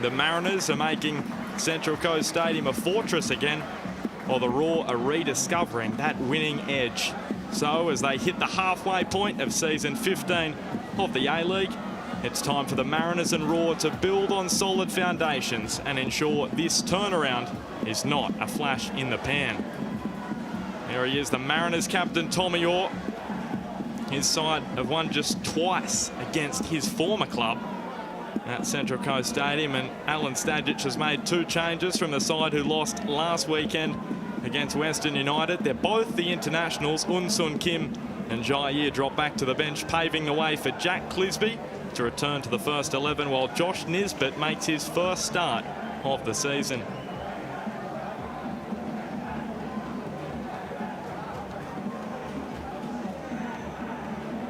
The Mariners are making Central Coast Stadium a fortress again, while the Raw are rediscovering that winning edge. So as they hit the halfway point of season 15 of the A-League, it's time for the Mariners and Raw to build on solid foundations and ensure this turnaround is not a flash in the pan. There he is, the Mariners captain Tommy Orr. His side have won just twice against his former club at Central Coast Stadium, and Alan Stadgic has made 2 changes from the side who lost last weekend against Western United. They're both the internationals. Un-Sun Kim and Jair drop back to the bench, paving the way for Jack Clisby to return to the first 11, while Josh Nisbet makes his first start of the season.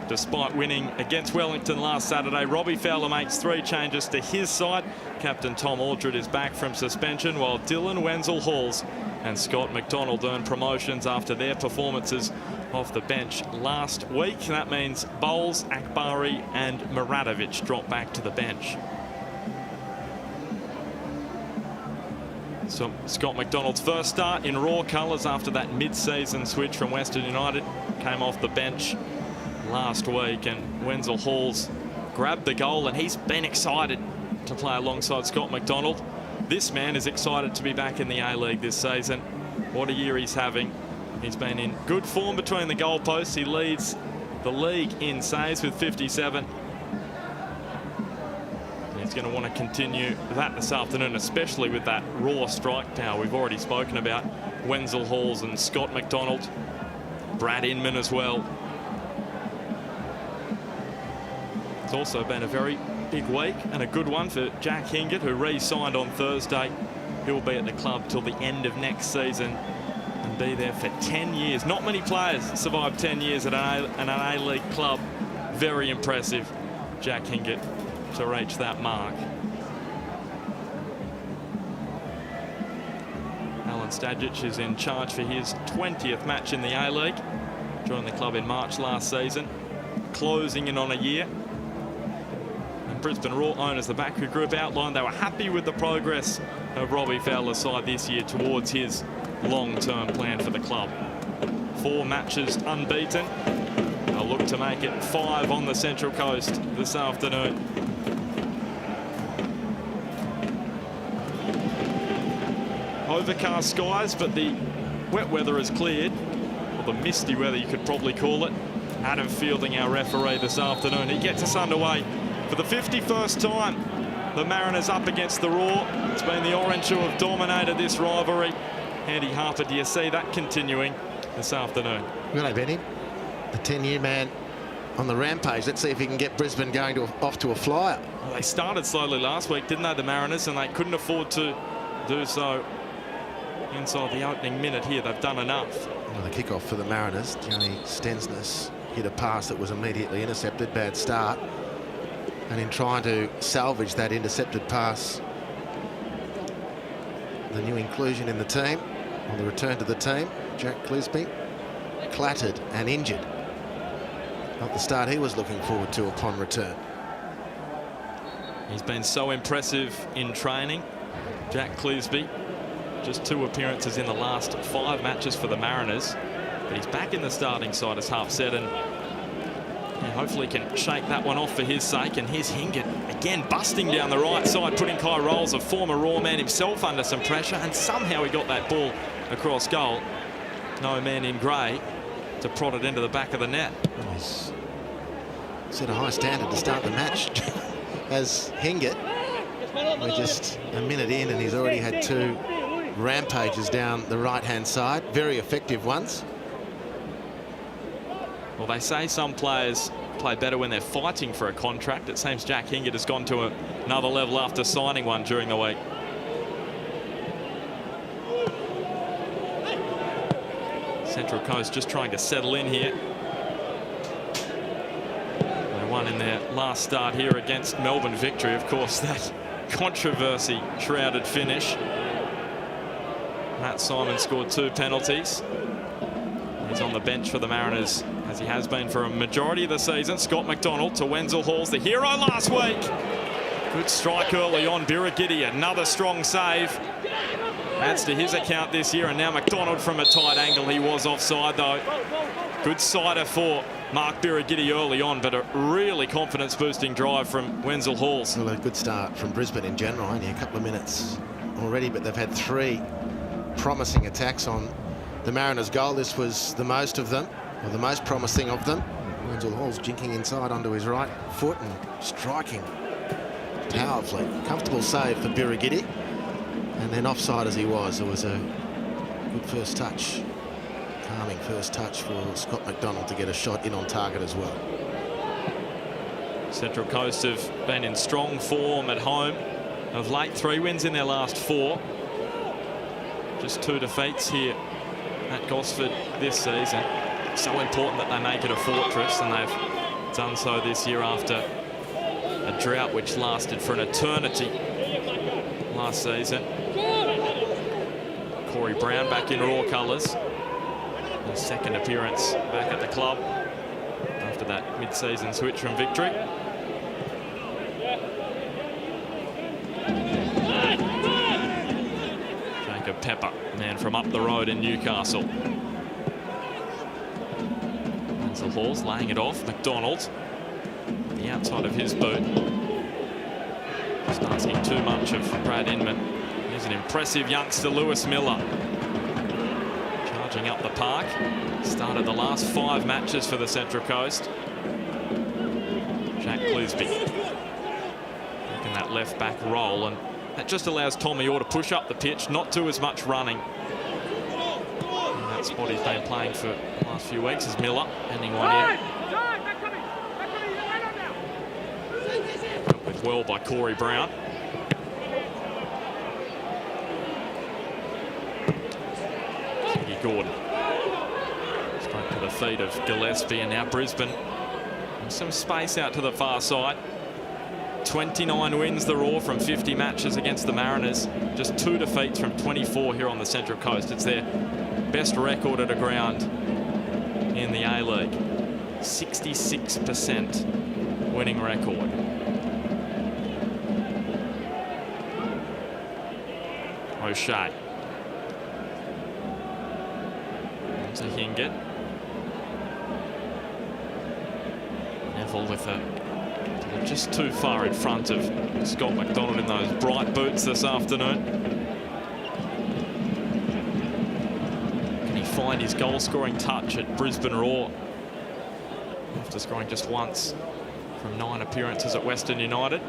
Despite winning against Wellington last Saturday, Robbie Fowler makes 3 changes to his side. Captain Tom Aldred is back from suspension, while Dylan Wenzel-Halls and Scott McDonald earn promotions after their performances off the bench last week. That means Bowles, Akbari and Maradovic drop back to the bench. So Scott McDonald's first start in Raw colours after that mid-season switch from Western United came off the bench last week, and Wenzel-Halls grabbed the goal, and he's been excited to play alongside Scott McDonald. This man is excited to be back in the A-League this season. What a year he's having. He's been in good form between the goalposts. He leads the league in saves with 57. He's going to want to continue that this afternoon, especially with that raw strike power we've already spoken about. Wenzel-Halls and Scott McDonald, Brad Inman as well. It's also been a very big week and a good one for Jack Hingett, who re-signed on Thursday. He'll be at the club till the end of next season and be there for 10 years. Not many players survive 10 years at an A-League club. Very impressive, Jack Hingett, to reach that mark. Alan Stadgic is in charge for his 20th match in the A-League. Joined the club in March last season, closing in on a year. Brisbane Raw owners, the Baku Group, outlined they were happy with the progress of Robbie Fowler's side this year towards his long-term plan for the club. 4 matches unbeaten. They'll look to make it 5 on the Central Coast this afternoon. Overcast skies, but the wet weather has cleared, or the misty weather you could probably call it. Adam Fielding, our referee this afternoon, he gets us underway. For the 51st time, the Mariners up against the Raw. It's been the Orange who have dominated this rivalry. Andy Harper, do you see that continuing this afternoon? Well, Benny, the 10-year man on the rampage. Let's see if he can get Brisbane going off to a flyer. Well, they started slowly last week, didn't they, the Mariners, and they couldn't afford to do so inside the opening minute here. They've done enough. Well, the kickoff for the Mariners, Johnny Stensness hit a pass that was immediately intercepted. Bad start. And in trying to salvage that intercepted pass, the new inclusion in the team, on the return to the team, Jack Clisby, clattered and injured. Not the start he was looking forward to upon return. He's been so impressive in training, Jack Clisby. Just 2 appearances in the last 5 matches for the Mariners. But he's back in the starting side, as Harp said, and hopefully can shake that one off for his sake. And here's Hingett again, busting down the right side, putting Kai Rolls, a former Raw man himself, under some pressure, and somehow he got that ball across goal. No man in grey to prod it into the back of the net. He's set a high standard to start the match as Hingett. We're just a minute in and he's already had 2 rampages down the right-hand side, very effective ones. Well, they say some players play better when they're fighting for a contract. It seems Jack Hingett has gone to another level after signing one during the week. Central Coast just trying to settle in here. They won in their last start here against Melbourne Victory. Of course, that controversy-shrouded finish. Matt Simon scored 2 penalties. He's on the bench for the Mariners, as he has been for a majority of the season. Scott McDonald to Wenzel-Halls, the hero last week. Good strike early on. Birigidi, another strong save. Adds to his account this year. And now McDonald from a tight angle. He was offside, though. Good sider for Mark Birigidi early on, but a really confidence-boosting drive from Wenzel Halls. Well, a good start from Brisbane in general. Only a couple of minutes already, but they've had 3 promising attacks on the Mariners' goal. This was the most of them, or the most promising of them. Wenzel Halls jinking inside onto his right foot and striking powerfully. Comfortable save for Birigidi. And then offside as he was, it was a good first touch. Calming first touch for Scott McDonald to get a shot in on target as well. Central Coast have been in strong form at home. Of late, 3 wins in their last 4. Just 2 defeats here at Gosford this season. So important that they make it a fortress, and they've done so this year after a drought which lasted for an eternity last season. Corey Brown back in raw colours. His second appearance back at the club after that mid-season switch from Victory. Jacob Pepper, man from up the road in Newcastle. Wenzel Halls laying it off. McDonald, the outside of his boot. Just asking too much of Brad Inman. Here's an impressive youngster, Lewis Miller. Charging up the park. Started the last 5 matches for the Central Coast. Jack Clisby making that left back roll, and that just allows Tommy Orr to push up the pitch, not do as much running. And that's what he's been playing for the last few weeks, is Miller handing one in. Dealt with well by Corey Brown. Gordon straight to the feet of Gillespie, and now Brisbane. And some space out to the far side. 29 wins the Roar from 50 matches against the Mariners. Just 2 defeats from 24 here on the Central Coast. It's their best record at a ground in the A-League. 66% winning record. O'Shea. To Hingett. Neville with just too far in front of Scott McDonald in those bright boots this afternoon. Can he find his goal-scoring touch at Brisbane Roar after scoring just once from 9 appearances at Western United?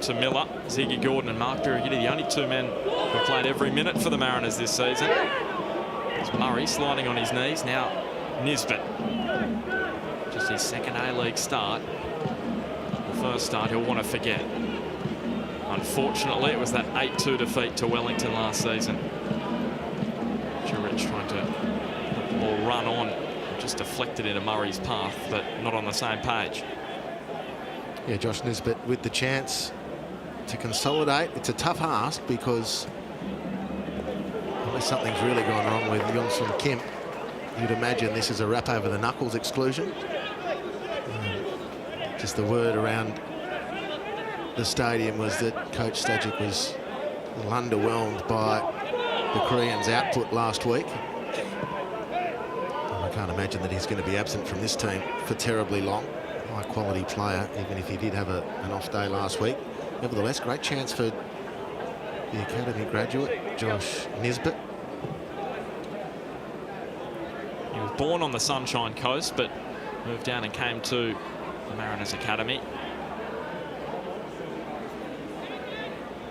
To Miller, Ziggy Gordon and Mark Birigidi, the only 2 men who have played every minute for the Mariners this season. It's Murray sliding on his knees. Now Nisbet. Just his second A-League start. The first start he'll want to forget. Unfortunately, it was that 8-2 defeat to Wellington last season. Jurich trying to let the ball run on. Just deflected into Murray's path, but not on the same page. Yeah, Josh Nisbet with the chance to consolidate. It's a tough ask because unless something's really gone wrong with Yonsun Kim, you'd imagine this is a wrap over the knuckles exclusion. Just the word around the stadium was that Coach Stajic was a little underwhelmed by the Koreans' output last week. I can't imagine that he's going to be absent from this team for terribly long. High quality player, even if he did have an off day last week. Nevertheless, great chance for the academy graduate, Josh Nisbet. He was born on the Sunshine Coast, but moved down and came to the Mariners Academy.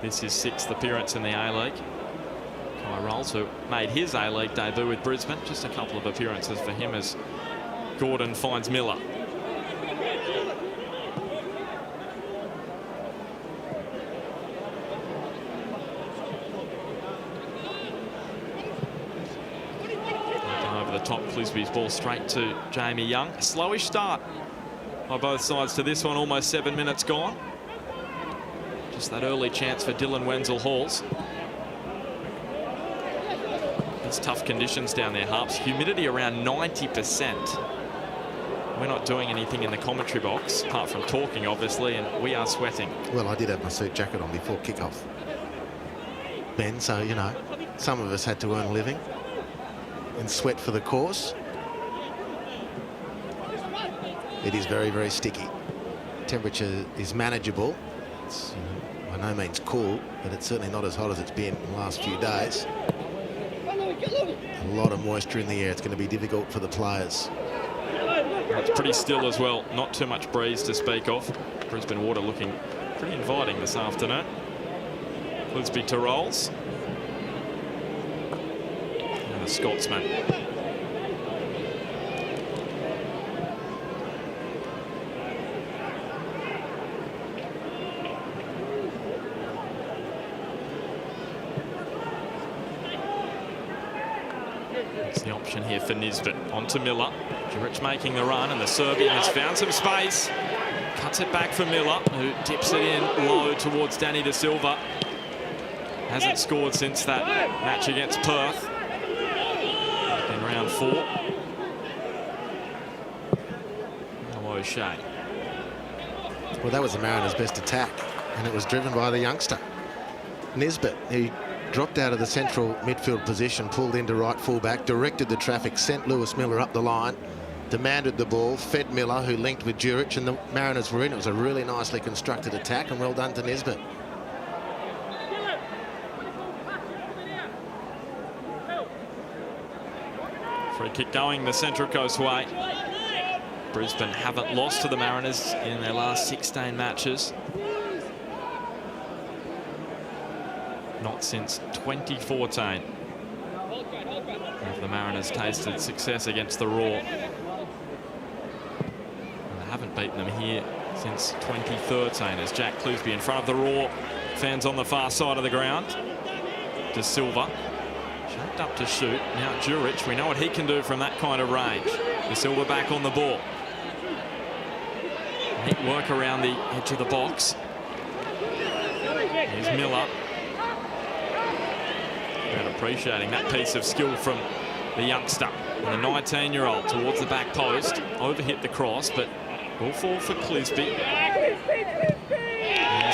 This is his 6th appearance in the A-League. Kai Rolls, who made his A-League debut with Brisbane, just a couple of appearances for him as Gordon finds Miller. Top Clisby's ball straight to Jamie Young. A slowish start by both sides to this one, almost 7 minutes gone. Just that early chance for Dylan Wenzel Halls. It's tough conditions down there, Harps. Humidity around 90%. We're not doing anything in the commentary box, apart from talking, obviously, and we are sweating. Well, I did have my suit jacket on before kick-off, Ben, so, you know, some of us had to earn a living and sweat for the course. It is very, very sticky. Temperature is manageable. It's, you know, by no means cool, but it's certainly not as hot as it's been in the last few days. A lot of moisture in the air. It's going to be difficult for the players. It's pretty still as well. Not too much breeze to speak of. Brisbane water looking pretty inviting this afternoon. Clisby to rolls. And the Scotsman. It's the option here for Nisbet. On to Miller. Juric making the run, and the Serbian has found some space. Cuts it back for Miller, who dips it in low towards Danny De Silva. Hasn't scored since that match against Perth in round 4. Now O'Shea. Well, that was the Mariners' best attack, and it was driven by the youngster, Nisbet. He dropped out of the central midfield position, pulled into right fullback, directed the traffic, sent Lewis Miller up the line, demanded the ball, fed Miller, who linked with Juric, and the Mariners were in. It was a really nicely constructed attack, and well done to Nisbet. Free kick going the Central Coast way. Brisbane haven't lost to the Mariners in their last 16 matches. Not since 2014 have the Mariners tasted success against the Raw. And they haven't beaten them here since 2013 as Jack Clisby in front of the Raw. Fans on the far side of the ground. De Silva shaped up to shoot. Now Juric, we know what he can do from that kind of range. De Silva back on the ball. Neat work around the edge of the box. Here's Miller. And appreciating that piece of skill from the youngster. And the 19-year-old towards the back post. Overhit the cross, but will fall for Clisby. He's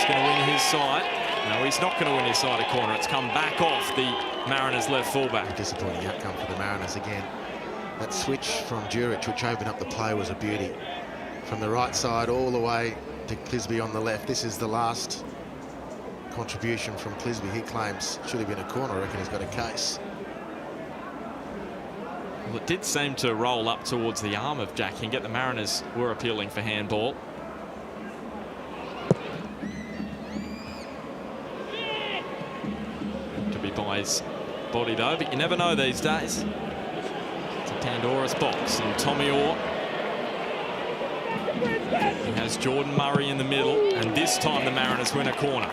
going to win his side. No, he's not going to win his side of corner. It's come back off the Mariners' left fullback. A disappointing outcome for the Mariners again. That switch from Juric, which opened up the play, was a beauty. From the right side all the way to Clisby on the left. This is the last contribution from Clisby. He claims should have been a corner. I reckon he's got a case. Well, it did seem to roll up towards the arm of Jack Hingett. The Mariners were appealing for handball. To be by his body though, but you never know these days. It's a Pandora's box, and Tommy Orr. He has Jordan Murray in the middle, and this time the Mariners win a corner.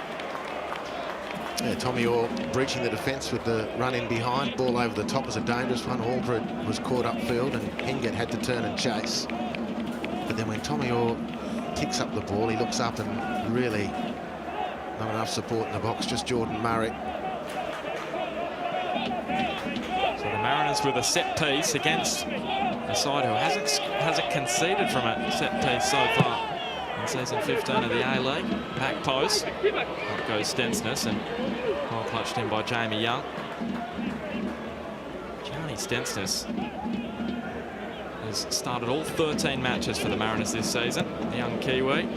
Yeah, Tommy Orr breaching the defence with the run in behind. Ball over the top was a dangerous one. Alfred was caught upfield, and Hingett had to turn and chase. But then when Tommy Orr kicks up the ball, he looks up and really not enough support in the box, just Jordan Murray. So the Mariners with a set piece against a side who hasn't conceded from a set piece so far in season 15 of the A-League. Back post. Up goes Stensness, and well clutched in by Jamie Young. Johnny Stensness has started all 13 matches for the Mariners this season. The young Kiwi.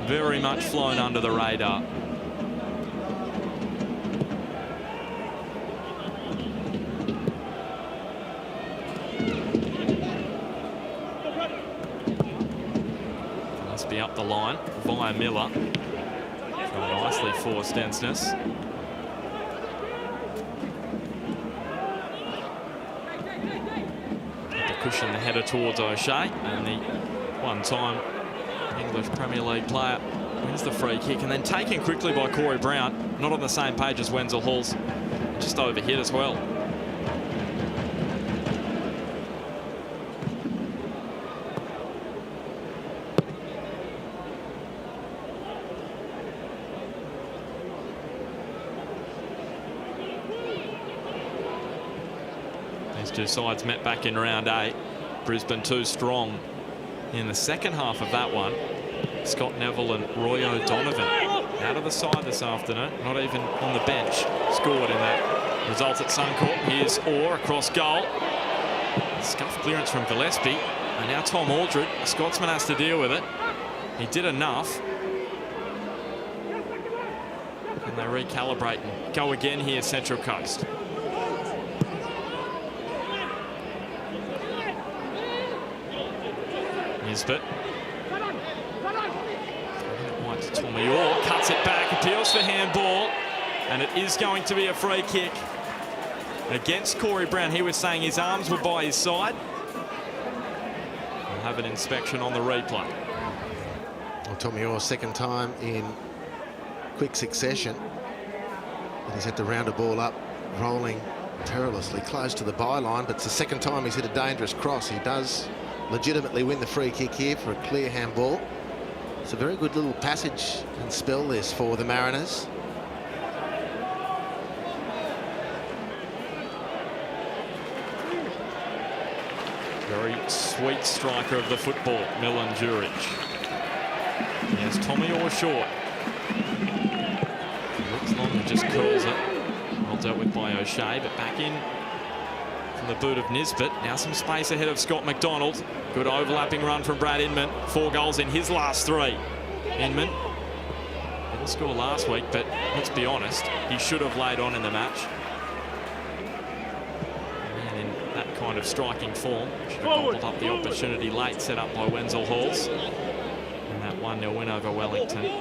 Very much flown under the radar. Must be up the line via Miller. Trying nicely for Stensness. The cushion, the header towards O'Shea, and the one-time English Premier League player wins the free kick, and then taken quickly by Corey Brown. Not on the same page as Wenzel Halls. Just overhit as well. These two sides met back in round 8. Brisbane too strong in the second half of that one. Scott Neville and Roy O'Donovan out of the side this afternoon, not even on the bench, scored in that result at Suncorp. Here's Orr across goal. Scuffed clearance from Gillespie. And now Tom Aldred, the Scotsman, has to deal with it. He did enough. And they recalibrate and go again here, Central Coast. Nisbet. White to Tommy Orr, cuts it back, appeals for handball, and it is going to be a free kick against Corey Brown. He was saying his arms were by his side. We'll have an inspection on the replay. Well, Tommy Orr, second time in quick succession. And he's had to round a ball up, rolling perilously close to the byline, but it's the second time he's hit a dangerous cross. He does legitimately win the free kick here for a clear handball. It's a very good little passage and spell this for the Mariners. Very sweet striker of the football, Milan Juric. Yes, Tommy Orr short. Looks long and just curls it. Well dealt with by O'Shea, but back in from the boot of Nisbet. Now some space ahead of Scott McDonald. Good overlapping run from Brad Inman. 4 goals in his last 3. Inman didn't score last week, but let's be honest, he should have laid on in the match. And in that kind of striking form, should have gobbled up the opportunity late set up by Wenzel Halls. And that 1-0 win over Wellington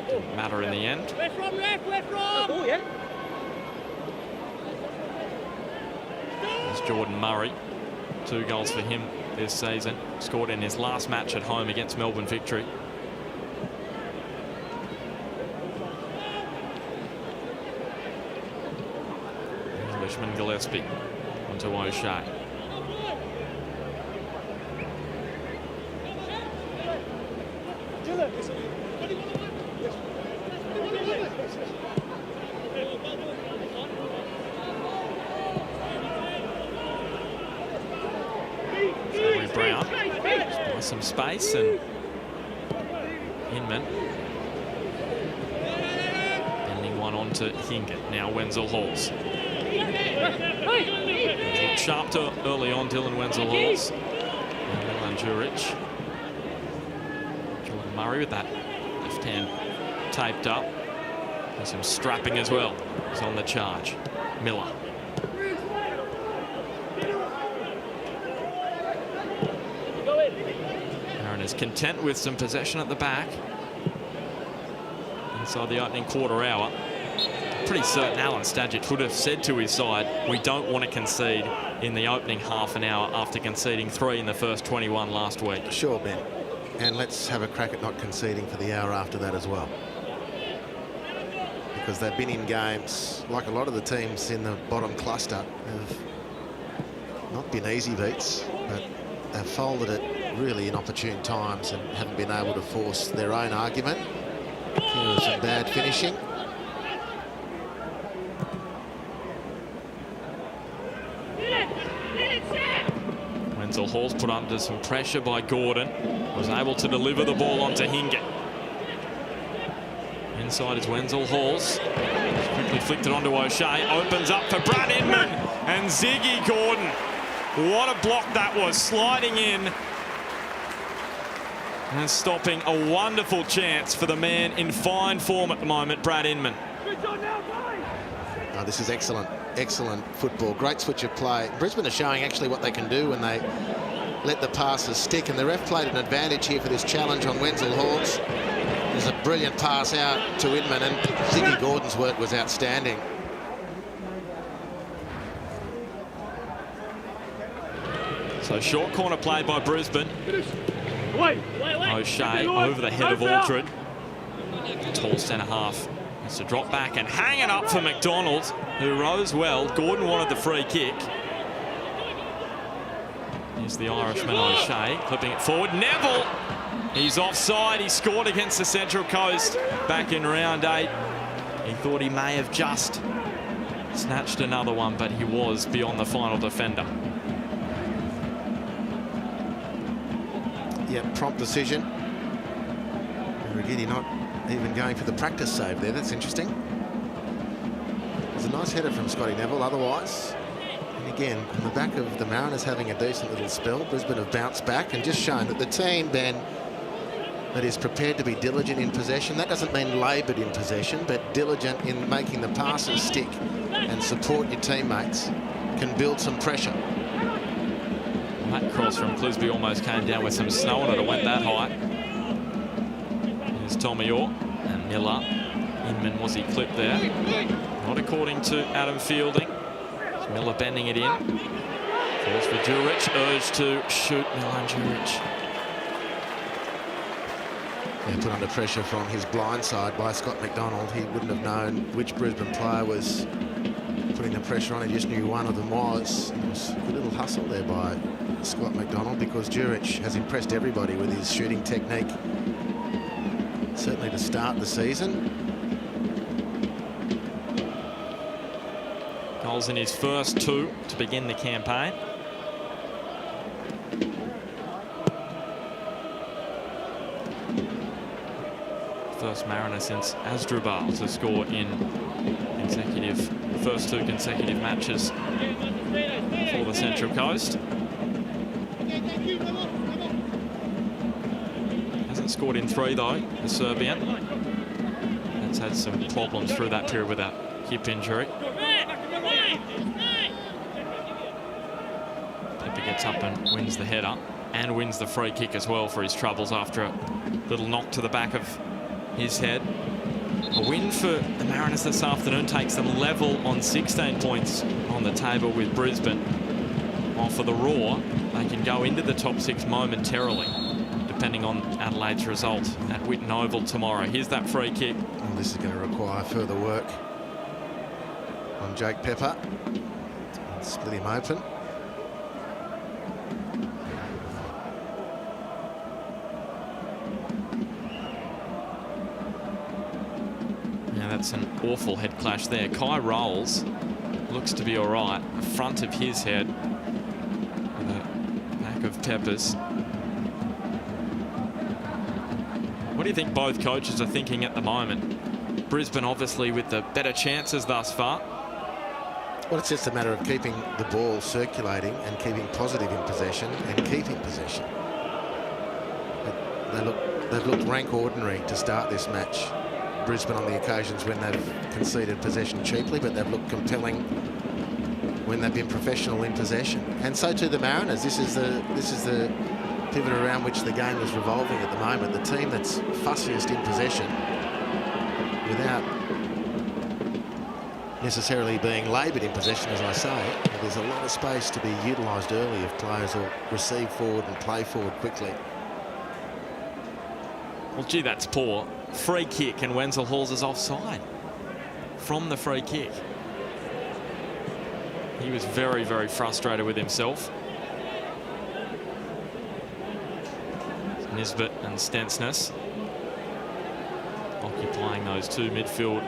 didn't matter in the end. There's Jordan Murray. 2 goals for him this season. Scored in his last match at home against Melbourne Victory. Englishman Gillespie onto O'Shea. Brown by some space, and Inman bending one onto Hingett. Now Wenzel Halls. Looked sharp to early on, Dylan Wenzel Halls. And Milan Juric. Jordan Murray with that left hand taped up. And some strapping as well. He's on the charge. Miller. Is content with some possession at the back inside the opening quarter hour. Pretty certain Alan Stadgett would have said to his side, we don't want to concede in the opening half an hour after conceding 3 in the first 21 last week. Sure, Ben, and let's have a crack at not conceding for the hour after that as well, because they've been in games like a lot of the teams in the bottom cluster have not been easy beats, but they've folded it really inopportune times and haven't been able to force their own argument. There was some bad finishing. Wenzel Halls put under some pressure by Gordon. Was able to deliver the ball onto Hingett. Inside is Wenzel Halls. Quickly flicked it onto O'Shea. Opens up for Brad Inman and Ziggy Gordon. What a block that was, sliding in and stopping a wonderful chance for the man in fine form at the moment, Brad Inman. Oh, this is excellent, excellent football. Great switch of play. Brisbane are showing actually what they can do when they let the passes stick, and the ref played an advantage here for this challenge on Wenzel Halls. There's a brilliant pass out to Inman, and Ziggy Gordon's work was outstanding. So short corner play by Brisbane. O'Shea over the head of Aldred. Tall centre half has to drop back and hang it up for McDonald, who rose well. Gordon wanted the free kick. Here's the Irishman O'Shea clipping it forward. Neville, he's offside. He scored against the Central Coast back in round 8. He thought he may have just Snatched another one, but he was beyond the final defender. Yeah, prompt decision. Rigidi not even going for the practice save there. That's interesting. It's a nice header from Scotty Neville otherwise. And again, on the back of the Mariners having a decent little spell, Brisbane have bounced back and just shown that the team, Ben, that is prepared to be diligent in possession. That doesn't mean laboured in possession, but diligent in making the passes stick and support your teammates, can build some pressure. That cross from Clisby almost came down with some snow on it. It went that high. Here's Tomior and Miller. Inman, was he clipped there? Not according to Adam Fielding. It's Miller bending it in. Falls for Jurich. Urged to shoot Milan Jurich. Yeah, put under pressure from his blind side by Scott McDonald. He wouldn't have known which Brisbane player was putting the pressure on. He just knew one of them was. It was a good little hustle there by Scott McDonald, because Jurich has impressed everybody with his shooting technique, certainly to start the season. Goals in his first 2 to begin the campaign. First Mariner since Asdrubal to score in first 2 consecutive matches for the Central Coast. Hasn't scored in 3 though, the Serbian. That's had some problems through that period with that hip injury. Pepper gets up and wins the header and wins the free kick as well for his troubles after a little knock to the back of his head. A win for the Mariners this afternoon takes them level on 16 points on the table with Brisbane. While for the Roar, they can go into the top 6 momentarily, depending on Adelaide's result at Whitten Oval tomorrow. Here's that free kick. Well, this is going to require further work on Jake Pepper. Split him open. That's an awful head clash there. Kai rolls, looks to be all right. The front of his head, the back of Pepper's. What do you think both coaches are thinking at the moment? Brisbane obviously with the better chances thus far. Well, it's just a matter of keeping the ball circulating and keeping positive in possession and keeping possession. They've looked rank ordinary to start this match. Brisbane on the occasions when they've conceded possession cheaply, but they've looked compelling when they've been professional in possession. And so too the Mariners. This is the pivot around which the game is revolving at the moment. The team that's fussiest in possession, without necessarily being laboured in possession, as I say. There's a lot of space to be utilised early if players will receive forward and play forward quickly. Well, gee, that's poor. Free kick, and Wenzel Halls is offside from the free kick. He was very, very frustrated with himself. Nisbet and Stensness occupying those 2 midfield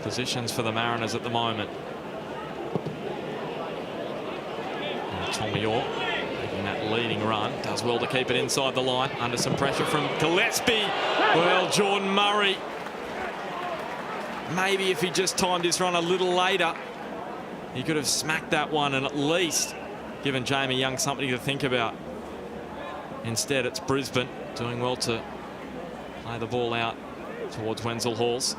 positions for the Mariners at the moment. And Tomior making that leading run, does well to keep it inside the line under some pressure from Gillespie. Well, Jordan Murray, maybe if he just timed his run a little later, he could have smacked that one and at least given Jamie Young something to think about. Instead, it's Brisbane doing well to play the ball out towards Wenzel Halls.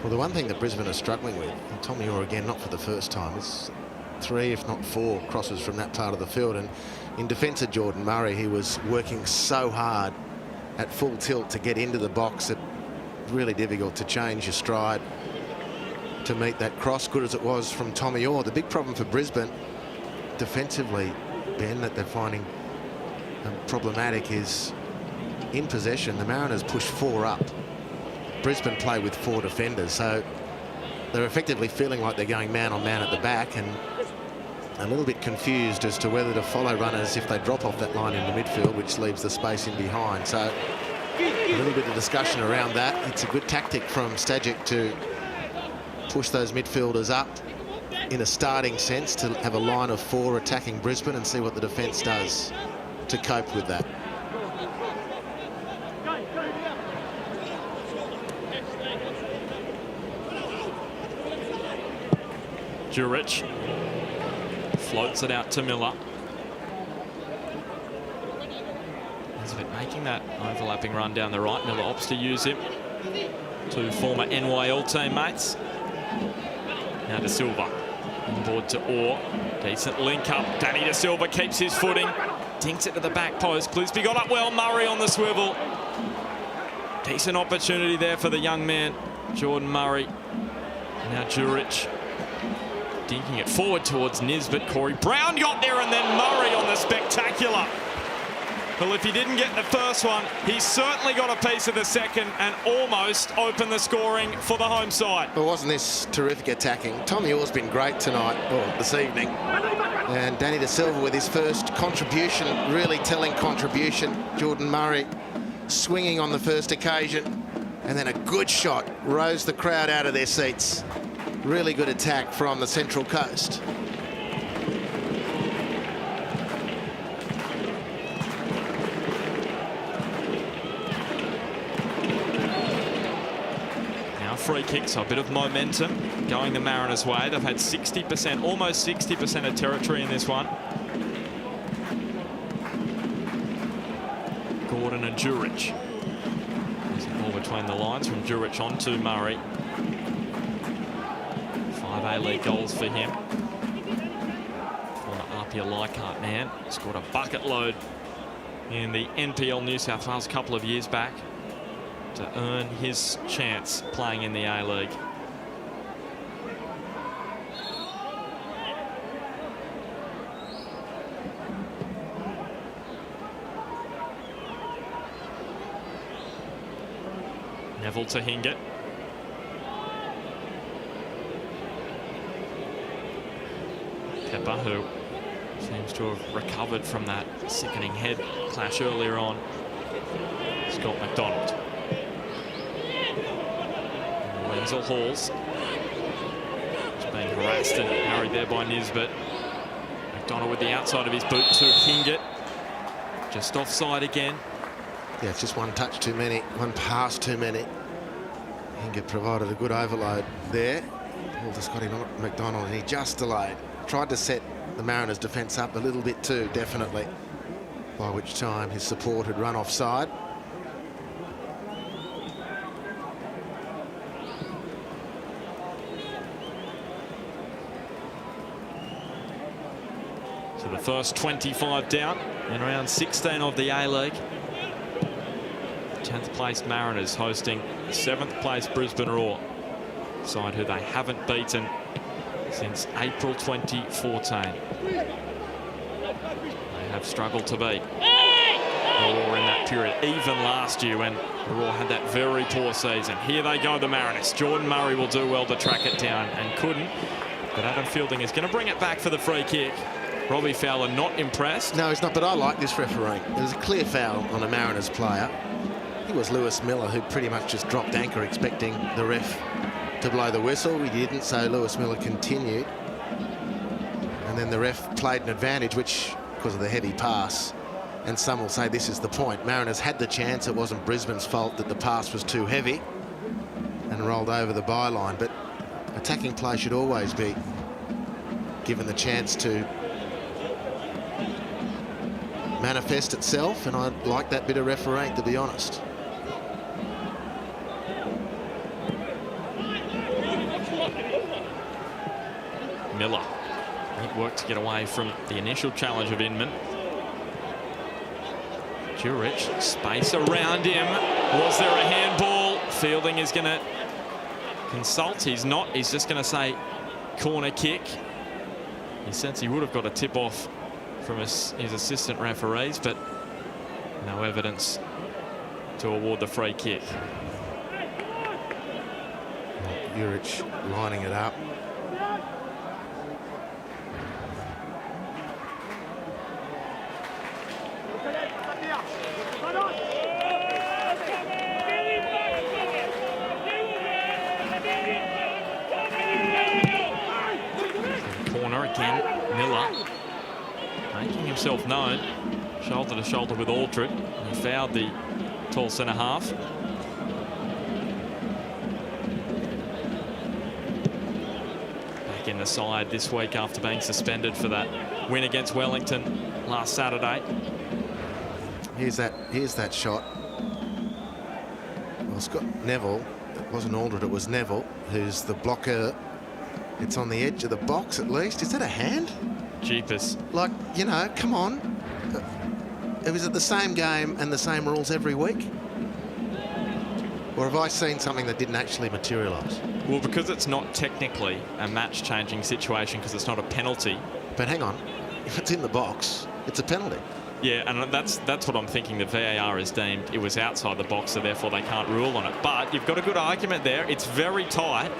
Well, the one thing that Brisbane are struggling with, and Tommy Orr again, not for the first time, is 3, if not 4 crosses from that part of the field. And in defence of Jordan Murray, he was working so hard at full tilt to get into the box. It's really difficult to change your stride to meet that cross, good as it was from Tommy Orr. The big problem for Brisbane defensively, Ben, that they're finding problematic is in possession. The Mariners push 4 up. Brisbane play with 4 defenders, so they're effectively feeling like they're going man on man at the back, and a little bit confused as to whether to follow runners if they drop off that line in the midfield, which leaves the space in behind. So a little bit of discussion around that. It's a good tactic from Stajic to push those midfielders up in a starting sense, to have a line of 4 attacking Brisbane and see what the defence does to cope with that. Jurich floats it out to Miller. Nisbet making that overlapping run down the right. Miller opts to use him. 2 former NYL teammates. Now De Silva on board to Orr. Decent link up. Danny De Silva keeps his footing. Dinks it to the back post. Clisby got up well. Murray on the swivel. Decent opportunity there for the young man, Jordan Murray. Now Jurich dinking it forward towards Nisbet. Corey Brown got there, and then Murray on the spectacular. Well, if he didn't get the first one, he certainly got a piece of the second and almost opened the scoring for the home side. Well, wasn't this terrific attacking? Tommy Orr's been great tonight, or this evening. And Danny De Silva with his first contribution, really telling contribution. Jordan Murray swinging on the first occasion. And then a good shot, rose the crowd out of their seats. Really good attack from the Central Coast. Now free kick, so a bit of momentum going the Mariners' way. They've had 60%, almost 60% of territory in this one. Gordon and Jurich. There's a ball between the lines from Jurich on to Murray. 5 A-League goals for him. Former Apia Leichhardt man. Scored a bucket load in the NPL New South Wales a couple of years back to earn his chance playing in the A-League. Neville to Hingett. Pepper, who seems to have recovered from that sickening head clash earlier on. Scott McDonald. Wenzel Halls. He's being harassed and harried there by Nisbet. McDonald with the outside of his boot to Hingett. Just offside again. Yeah, it's just one touch too many, one pass too many. Hingett provided a good overload there. Pulled to Scotty McDonald, and he just delayed. Tried to set the Mariners' defence up a little bit too, definitely. By which time his support had run offside. So the first 25 down in round 16 of the A-League. 10th place Mariners hosting 7th place Brisbane Roar, side who they haven't beaten since April 2014. They have struggled to beat the Roar in that period, even last year when the Roar had that very poor season. Here they go, the Mariners. Jordan Murray will do well to track it down and couldn't, but Adam Fielding is going to bring it back for the free kick. Robbie Fowler not impressed. No, he's not, but I like this referee. There was a clear foul on a Mariners player. It was Lewis Miller who pretty much just dropped anchor expecting the ref to blow the whistle. He didn't, so Lewis Miller continued. And then the ref played an advantage, which, because of the heavy pass, and some will say this is the point. Mariners had the chance. It wasn't Brisbane's fault that the pass was too heavy and rolled over the byline. But attacking play should always be given the chance to manifest itself, and I like that bit of refereeing, to be honest. Miller. Great work to get away from the initial challenge of Inman. Jurich, space around him. Was there a handball? Fielding is going to consult. He's not. He's just going to say corner kick. He says he would have got a tip off from his assistant referees, but no evidence to award the free kick. Jurich lining it up. himself known. Shoulder to shoulder with Aldred. He fouled the tall centre half. Back in the side this week after being suspended for that win against Wellington last Saturday. Here's that shot. Well, Scott Neville, it wasn't Aldred, it was Neville, who's the blocker. It's on the edge of the box at least. Is that a hand? Jeepers. Like, you know, come on. It was at the same game and the same rules every week? Or have I seen something that didn't actually materialise? Well, because it's not technically a match-changing situation, because it's not a penalty. But hang on, if it's in the box, it's a penalty. Yeah, and that's what I'm thinking. The VAR has deemed it was outside the box, so therefore they can't rule on it. But you've got a good argument there. It's very tight.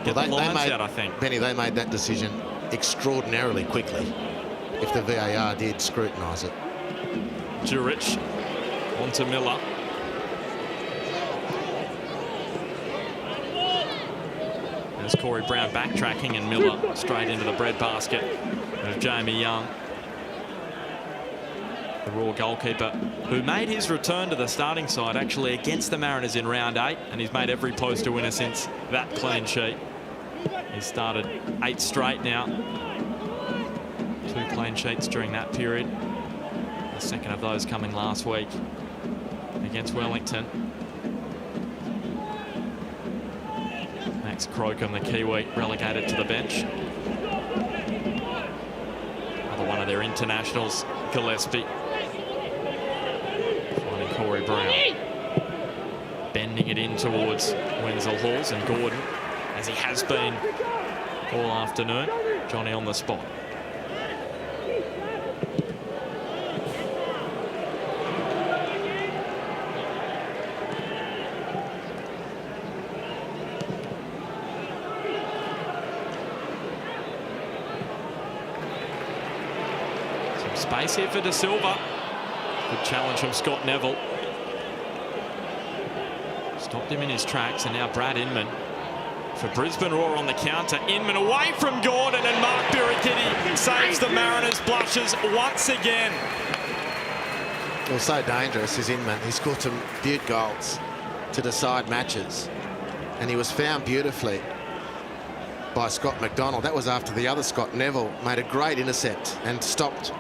Get the lines out, I think. Benny, they made that decision extraordinarily quickly if the VAR did scrutinise it. Jurich onto Miller. There's Corey Brown backtracking, and Miller straight into the breadbasket of Jamie Young, the Raw goalkeeper, who made his return to the starting side actually against the Mariners in round 8, and he's made every poster winner since that clean sheet. He's started 8 straight now. 2 clean sheets during that period. The second of those coming last week against Wellington. Max Crocombe, the Kiwi, relegated to the bench. Another one of their internationals, Gillespie. Finding Corey Brown. Bending it in towards Wenzel Halls, and Gordon, as he has been all afternoon. Johnny on the spot. Space here for De Silva. Good challenge from Scott Neville. Stopped him in his tracks, and now Brad Inman for Brisbane Roar on the counter. Inman away from Gordon, and Mark Birighitti saves the Mariners' blushes once again. Well, so dangerous is Inman. He scored some beaut goals to decide matches, and he was found beautifully by Scott McDonald. That was after the other Scott, Neville, made a great intercept and stopped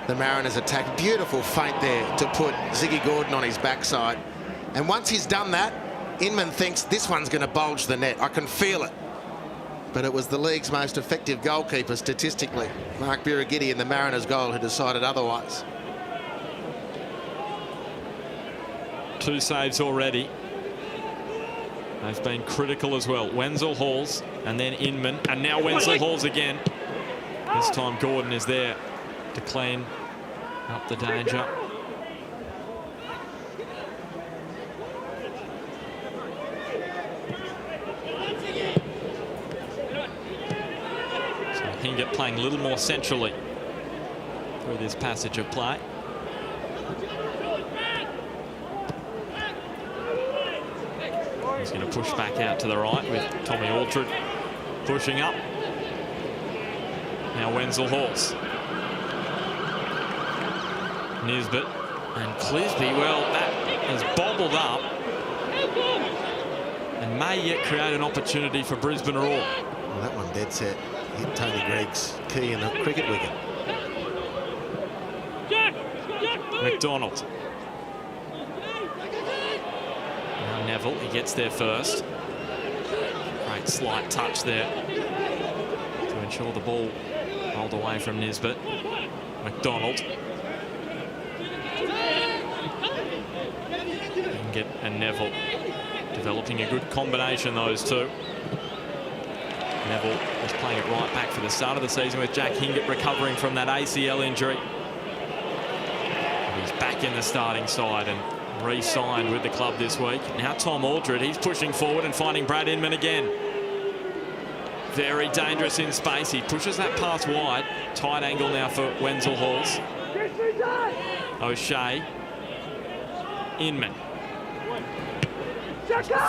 the Mariners' attack. Beautiful feint there to put Ziggy Gordon on his backside. And once he's done that, Inman thinks this one's going to bulge the net. I can feel it. But it was the league's most effective goalkeeper statistically, Mark Birighitti, in the Mariners' goal, who decided otherwise. 2 saves already. They've been critical as well. Wenzel Halls and then Inman, and now Wenzel Halls again. This time Gordon is there to clean up the danger. So Hingett playing a little more centrally through this passage of play. He's going to push back out to the right with Tommy Aldred pushing up. Now Wenzel Halls. Nisbet and Clisby, well, that is bobbled up and may yet create an opportunity for Brisbane Roar. Well, that one dead set hit Tony Gregg's key in the cricket wicket. McDonald. Now Neville, he gets there first. Great slight touch there to ensure the ball rolled away from Nisbet. McDonald. Hingett and Neville developing a good combination, those two. Neville was playing it right back for the start of the season, with Jack Hingett recovering from that ACL injury. He's back in the starting side and re-signed with the club this week. Now Tom Aldred, he's pushing forward and finding Brad Inman again. Very dangerous in space. He pushes that pass wide. Tight angle now for Wenzel Halls. O'Shea. Inman.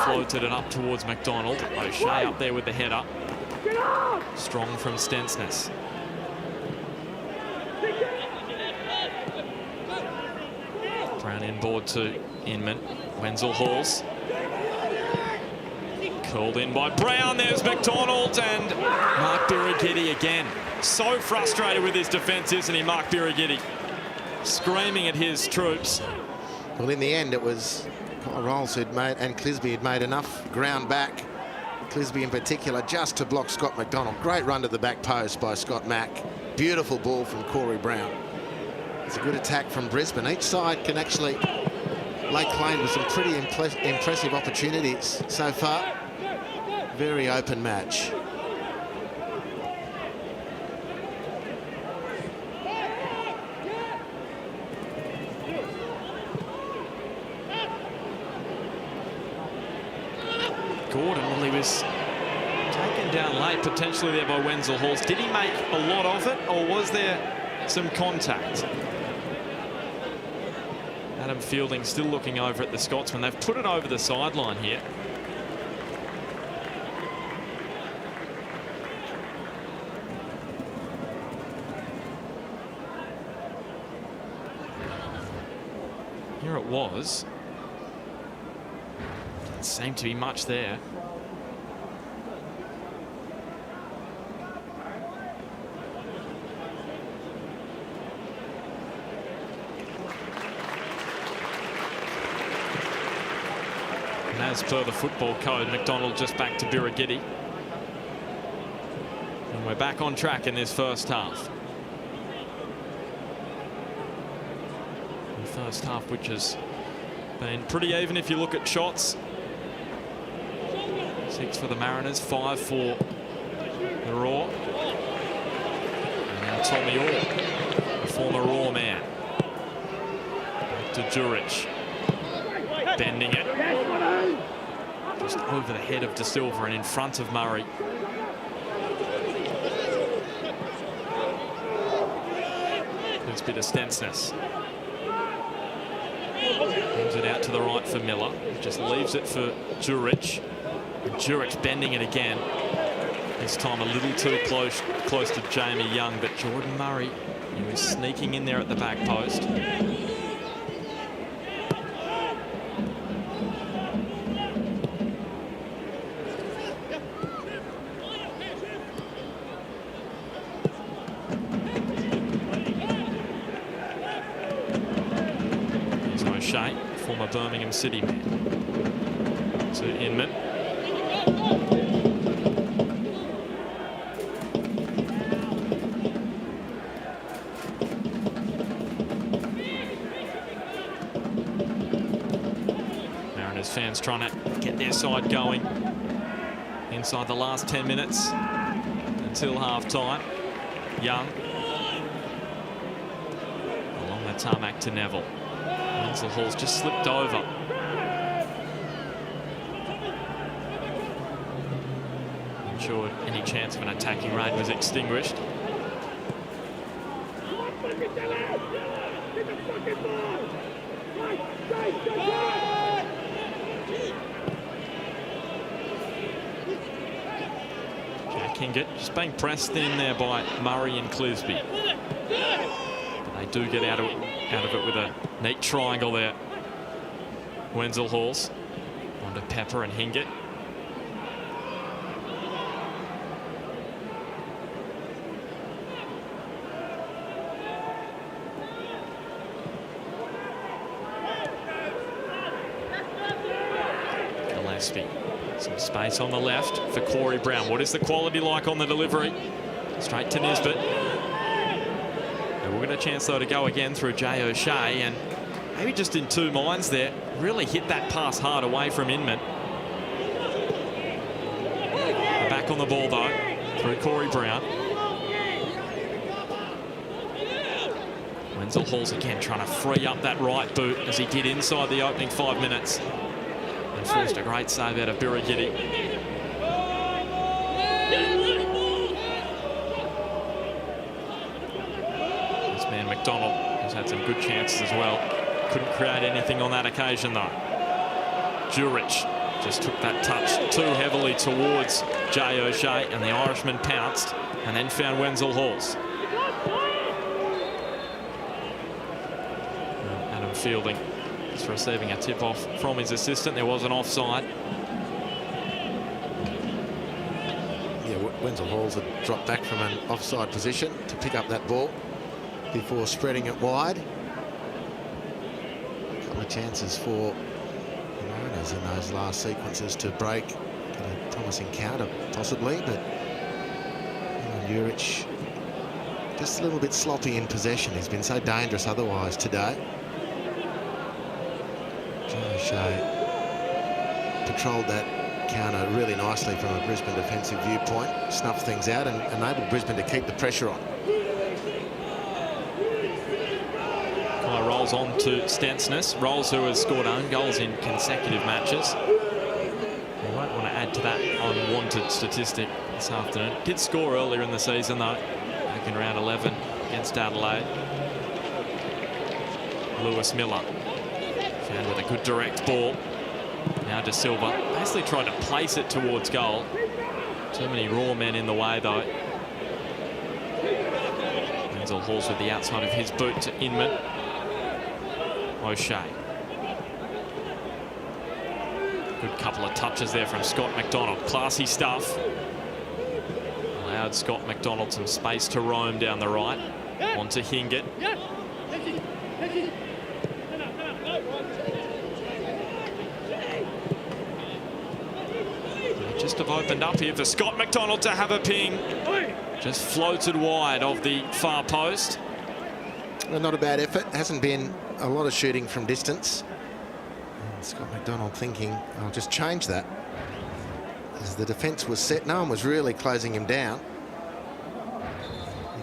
Floated it up towards McDonald. O'Shea up there with the header. Strong from Stensness. Inboard to Inman. Wenzel Halls. Called in by Brown. There's McDonald and Mark Birighitti again. So frustrated with his defence, isn't he, Mark Birighitti? Screaming at his troops. Well, in the end, it was Rolls who'd made, and Clisby had made enough ground back. Clisby in particular, just to block Scott McDonald. Great run to the back post by Scott Mack. Beautiful ball from Corey Brown. It's a good attack from Brisbane. Each side can actually lay claim with some pretty impressive opportunities so far. Very open match. Gordon, well, he was taken down late, potentially there by Wenzel Halls. Did he make a lot of it, or was there some contact? Adam Fielding still looking over at the Scotsman. They've put it over the sideline here. Here it was. Didn't seem to be much there. And as per the football code, McDonald just back to Birighitti. And we're back on track in this first half. The first half, which has been pretty even if you look at shots. 6 for the Mariners, 5 for the Raw. And now Tommy Orr, the former Raw man. Back to Jurich. Bending it. Just over the head of De Silva and in front of Murray. Good bit of Stensness. Brings it out to the right for Miller. Just leaves it for Jurich. And Jurich's bending it again. This time a little too close to Jamie Young, but Jordan Murray, he was sneaking in there at the back post. Former Birmingham City man. To Inman. Mariners fans trying to get their side going inside the last 10 minutes until half-time. Young. Along the tarmac to Neville. Wenzel Halls just slipped over. Ensured any chance of an attacking raid was extinguished. Jack Hingett just being pressed in there by Murray and Clisby. But they do get out of it with a neat triangle there. Wenzel Halls onto Pepper and Hingett. Gillespie. Some space on the left for Corey Brown. What is the quality like on the delivery? Straight to Nisbet. We'll get a chance, though, to go again through Jay O'Shea, and maybe just in two minds there. Really hit that pass hard away from Inman. Back on the ball, though, through Corey Brown. Wenzel Halls again trying to free up that right boot, as he did inside the opening 5 minutes. And forced a great save out of Birighitti. McDonald has had some good chances as well. Couldn't create anything on that occasion, though. Jurich just took that touch too heavily towards Jay O'Shea, and the Irishman pounced and then found Wenzel Halls. Adam Fielding Just receiving a tip-off from his assistant. There was an offside. Yeah, Wenzel Halls had dropped back from an offside position to pick up that ball before spreading it wide. A couple of chances for the Mariners in those last sequences to break. Get a promising counter, possibly, but Juric just a little bit sloppy in possession. He's been so dangerous otherwise today. O'Shea patrolled that counter really nicely from a Brisbane defensive viewpoint, snuffed things out and enabled Brisbane to keep the pressure on. Rolls on to Stensness. Rolls, who has scored own goals in consecutive matches. You won't want to add to that unwanted statistic this afternoon. Did score earlier in the season, though, back in round 11 against Adelaide. Lewis Miller found with a good direct ball. Now De Silva basically tried to place it towards goal. Too many raw men in the way, though. Wenzel Halls with the outside of his boot to Inman. O'Shea. Good couple of touches there from Scott McDonald. Classy stuff. Allowed Scott McDonald some space to roam down the right. On to Hingett. Just have opened up here for Scott McDonald to have a ping. Just floated wide of the far post. Well, not a bad effort. Hasn't been a lot of shooting from distance. And Scott McDonald thinking, I'll just change that. As the defence was set, no one was really closing him down.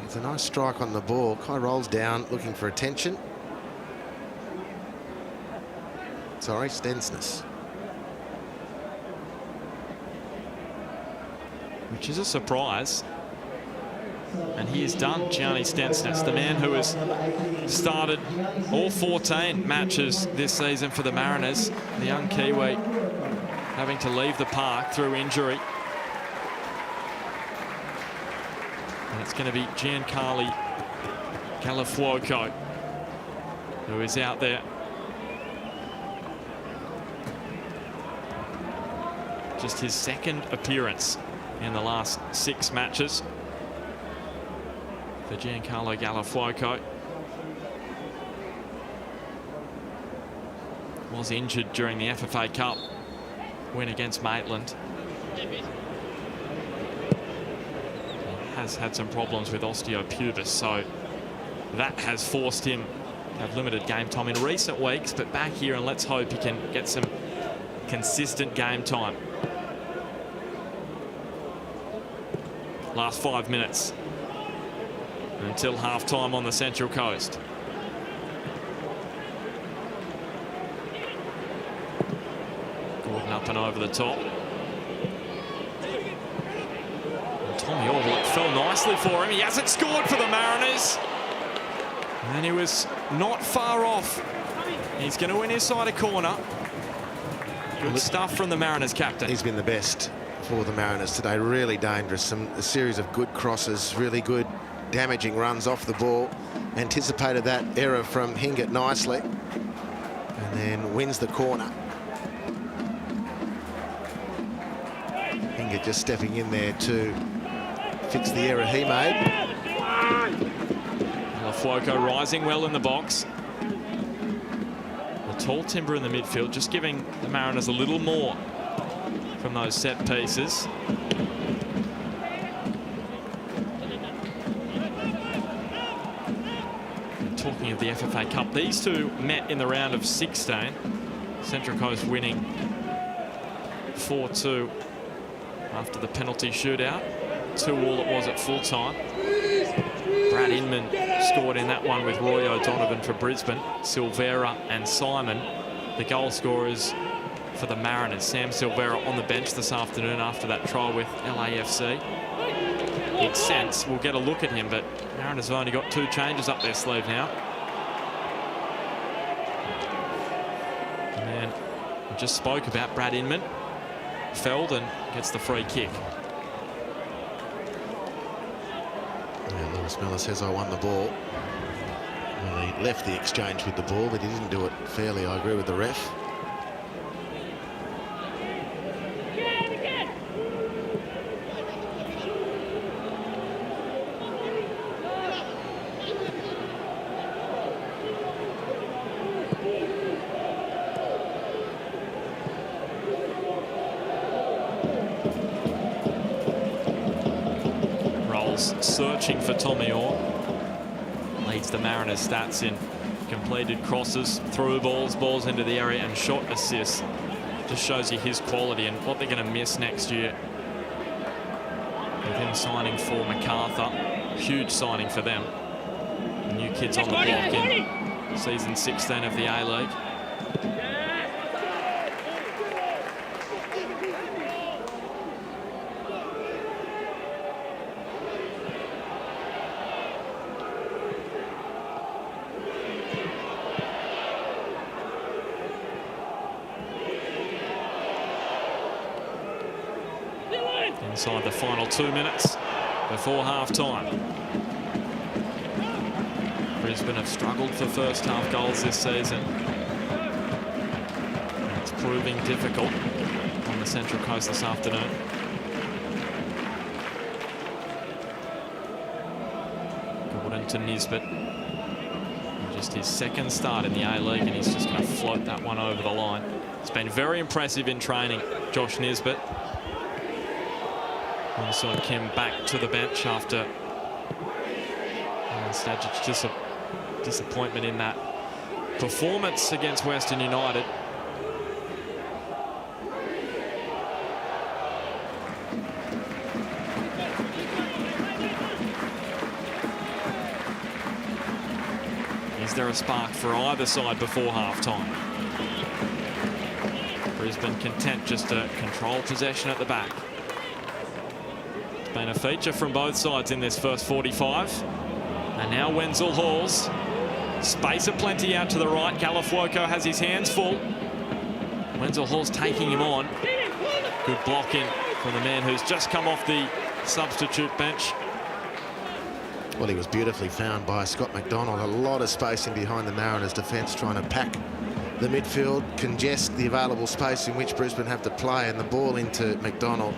It's a nice strike on the ball. Kai rolls down, looking for attention. Sorry, Stensness. Which is a surprise. And he is done, Gianni Stensness, the man who has started all 14 matches this season for the Mariners. The young Kiwi having to leave the park through injury. And it's going to be Giancarlo Galafuoco who is out there. Just his second appearance in the last 6 matches for Giancarlo Galafuoco. Was injured during the FFA Cup win against Maitland. He has had some problems with osteopubis, so that has forced him to have limited game time in recent weeks, but back here, and let's hope he can get some consistent game time. Last 5 minutes until half-time on the Central Coast. Gordon up and over the top. And Tommy Orr, it fell nicely for him. He hasn't scored for the Mariners. And he was not far off. He's going to win his side a corner. Good stuff from the Mariners captain. He's been the best for the Mariners today. Really dangerous. A series of good crosses, really good damaging runs off the ball. Anticipated that error from Hingett nicely, and then wins the corner. Hingett just stepping in there to fix the error he made. Galafuoco rising well in the box. The tall timber in the midfield, just giving the Mariners a little more from those set pieces. Talking of the FFA Cup, these two met in the round of 16. Central Coast winning 4-2 after the penalty shootout. 2-2 it was at full time. Brad Inman scored in that one with Roy O'Donovan for Brisbane. Silvera and Simon, the goal scorers for the Mariners. Sam Silvera on the bench this afternoon after that trial with LAFC. Big sense, we'll get a look at him, but Mariners have only got 2 changes up their sleeve now. And we just spoke about Brad Inman. Feldon gets the free kick. Yeah, Lewis Miller says, I won the ball. Well, he left the exchange with the ball, but he didn't do it fairly. I agree with the ref. Searching for Tommy Orr. Leads the Mariners stats in completed crosses, through balls into the area, and shot assists. Just shows you his quality and what they're going to miss next year. With him signing for MacArthur, huge signing for them. New kids on the block in season 16 of the A-League. Inside the final 2 minutes before half-time. Brisbane have struggled for first half goals this season. It's proving difficult on the Central Coast this afternoon. Gordon to Nisbet. Just his second start in the A-League, and he's just going to float that one over the line. It's been very impressive in training, Josh Nisbet. Also Kim back to the bench after just a disappointment in that performance against Western United. Is there a spark for either side before half-time? Brisbane content just to control possession at the back. Been a feature from both sides in this first 45. And now Wenzel Halls. Space aplenty out to the right. Calafuoco has his hands full. Wenzel Halls taking him on. Good blocking from the man who's just come off the substitute bench. Well, he was beautifully found by Scott McDonald. A lot of space in behind the Mariners' defence, trying to pack the midfield, congest the available space in which Brisbane have to play, and the ball into McDonald.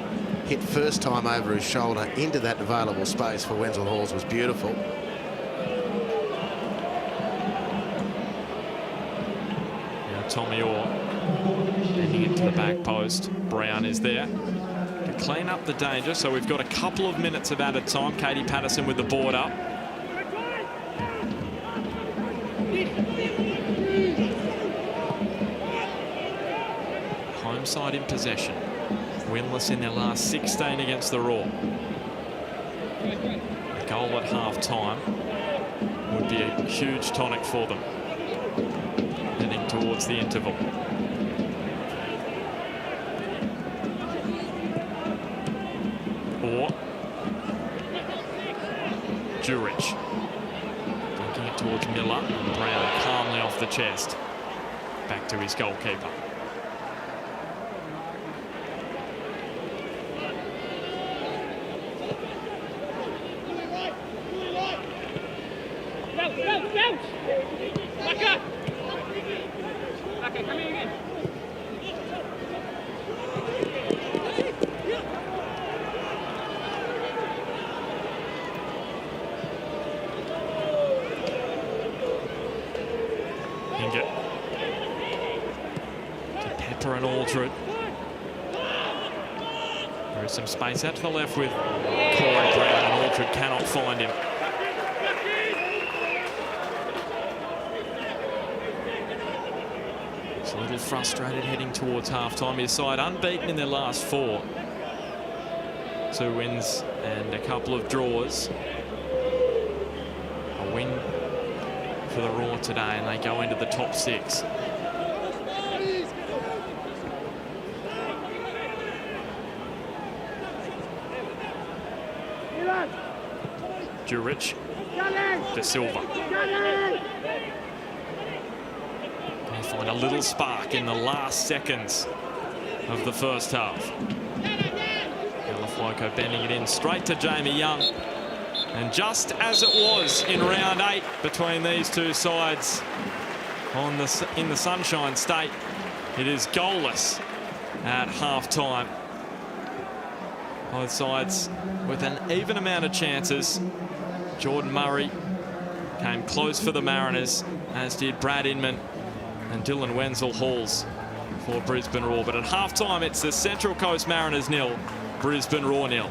Hit first time over his shoulder into that available space for Wenzel Halls was beautiful. Now Tommy Orr bending it to the back post. Brown is there to clean up the danger. So we've got a couple of minutes of added time. Katie Patterson with the board up. Home side in possession. Winless in their last 16 against the Raw. A goal at half-time would be a huge tonic for them heading towards the interval. Or Jurich dunking it towards Miller, and Brown calmly off the chest. Back to his goalkeeper. There is some space out to the left with Corey Brown, and Aldred cannot find him. He's a little frustrated heading towards half-time. His side unbeaten in their last 4. 2 wins and a couple of draws. A win for the Raw today, and they go into the top 6. Jurich, De Silva. They find a little spark in the last seconds of the first half. Calafuoco bending it in straight to Jamie Young. And just as it was in round 8 between these two sides in the Sunshine State, it is goalless at half-time. Both sides with an even amount of chances. Jordan Murray came close for the Mariners, as did Brad Inman and Dylan Wenzel-Halls for Brisbane Roar. But at half-time, it's the Central Coast Mariners 0, Brisbane Roar 0.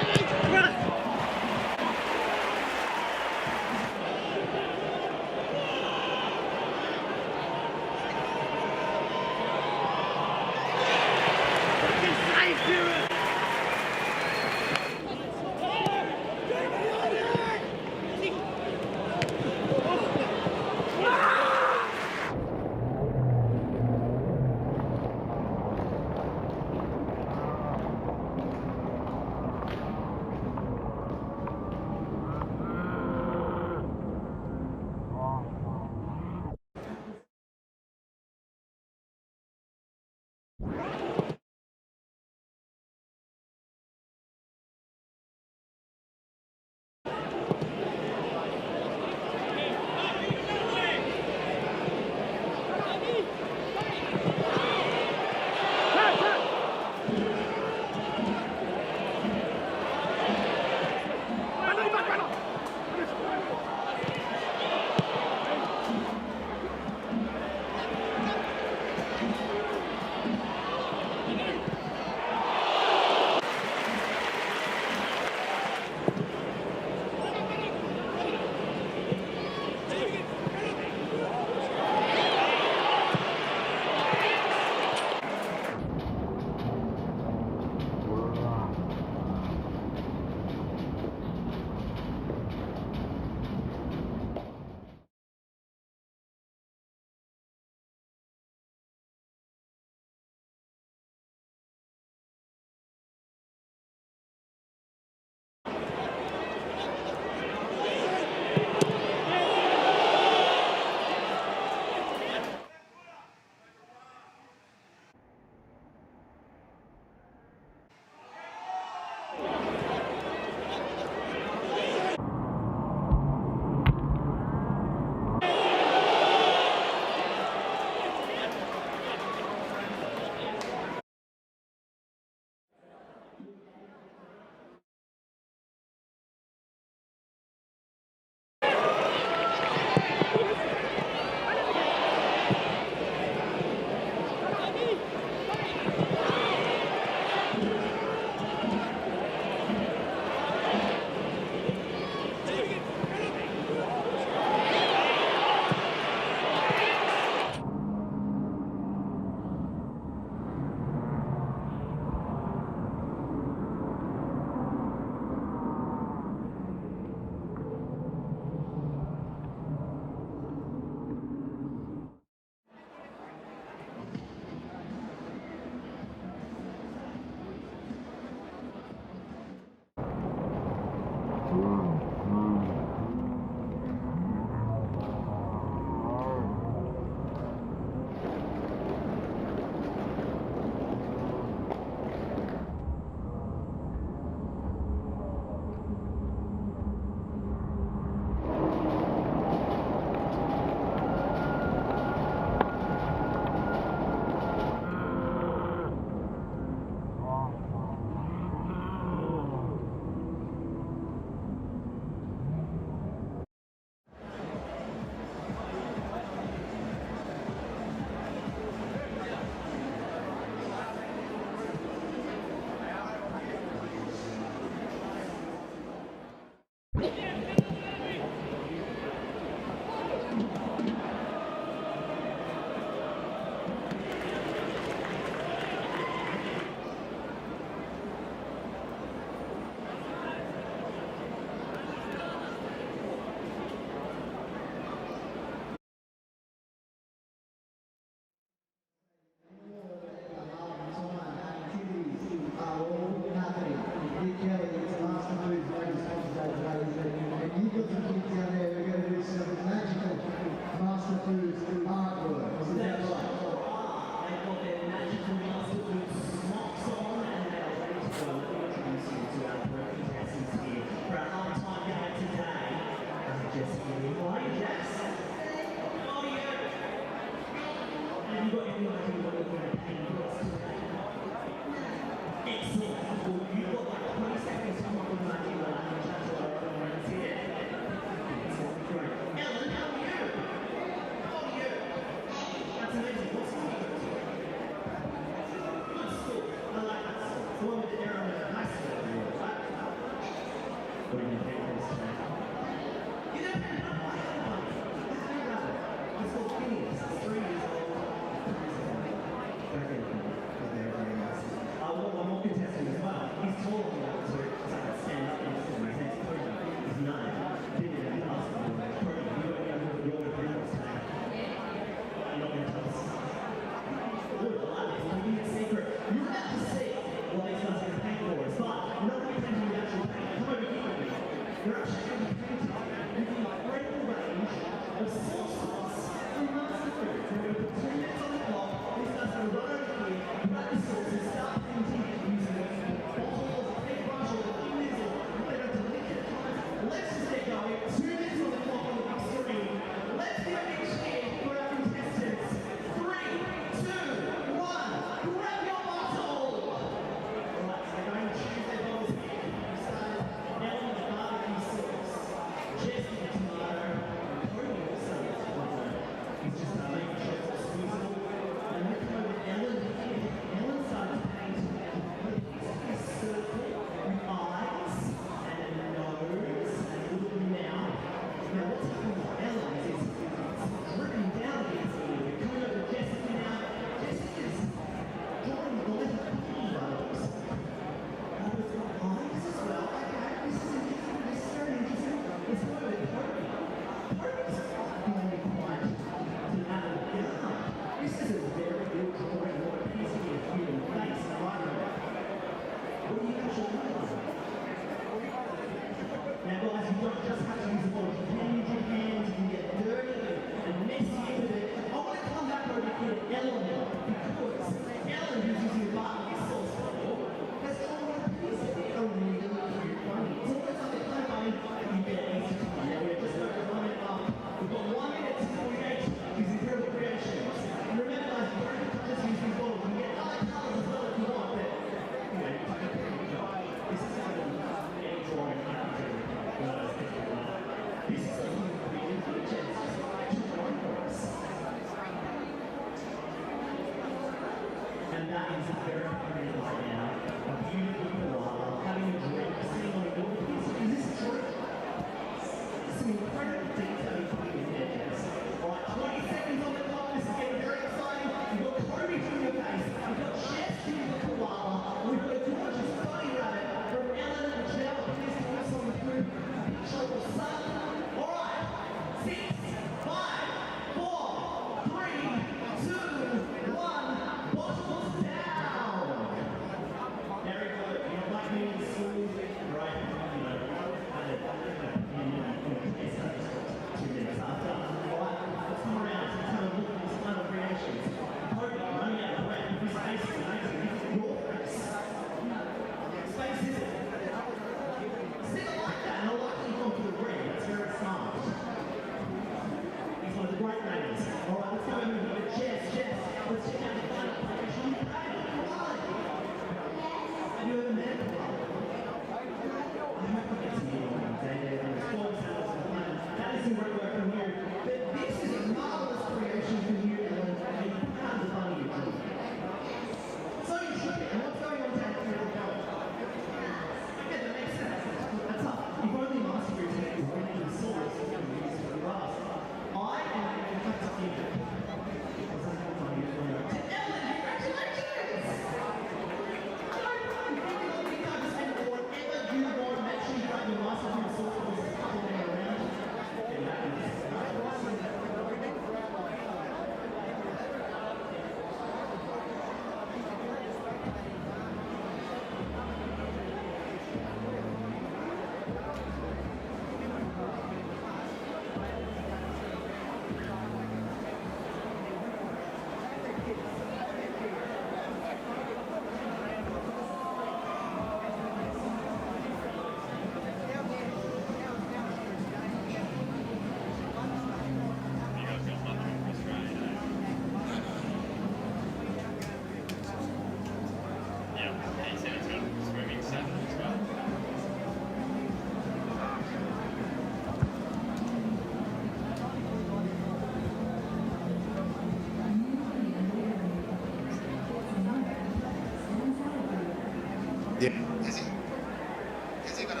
Yeah. Has he got a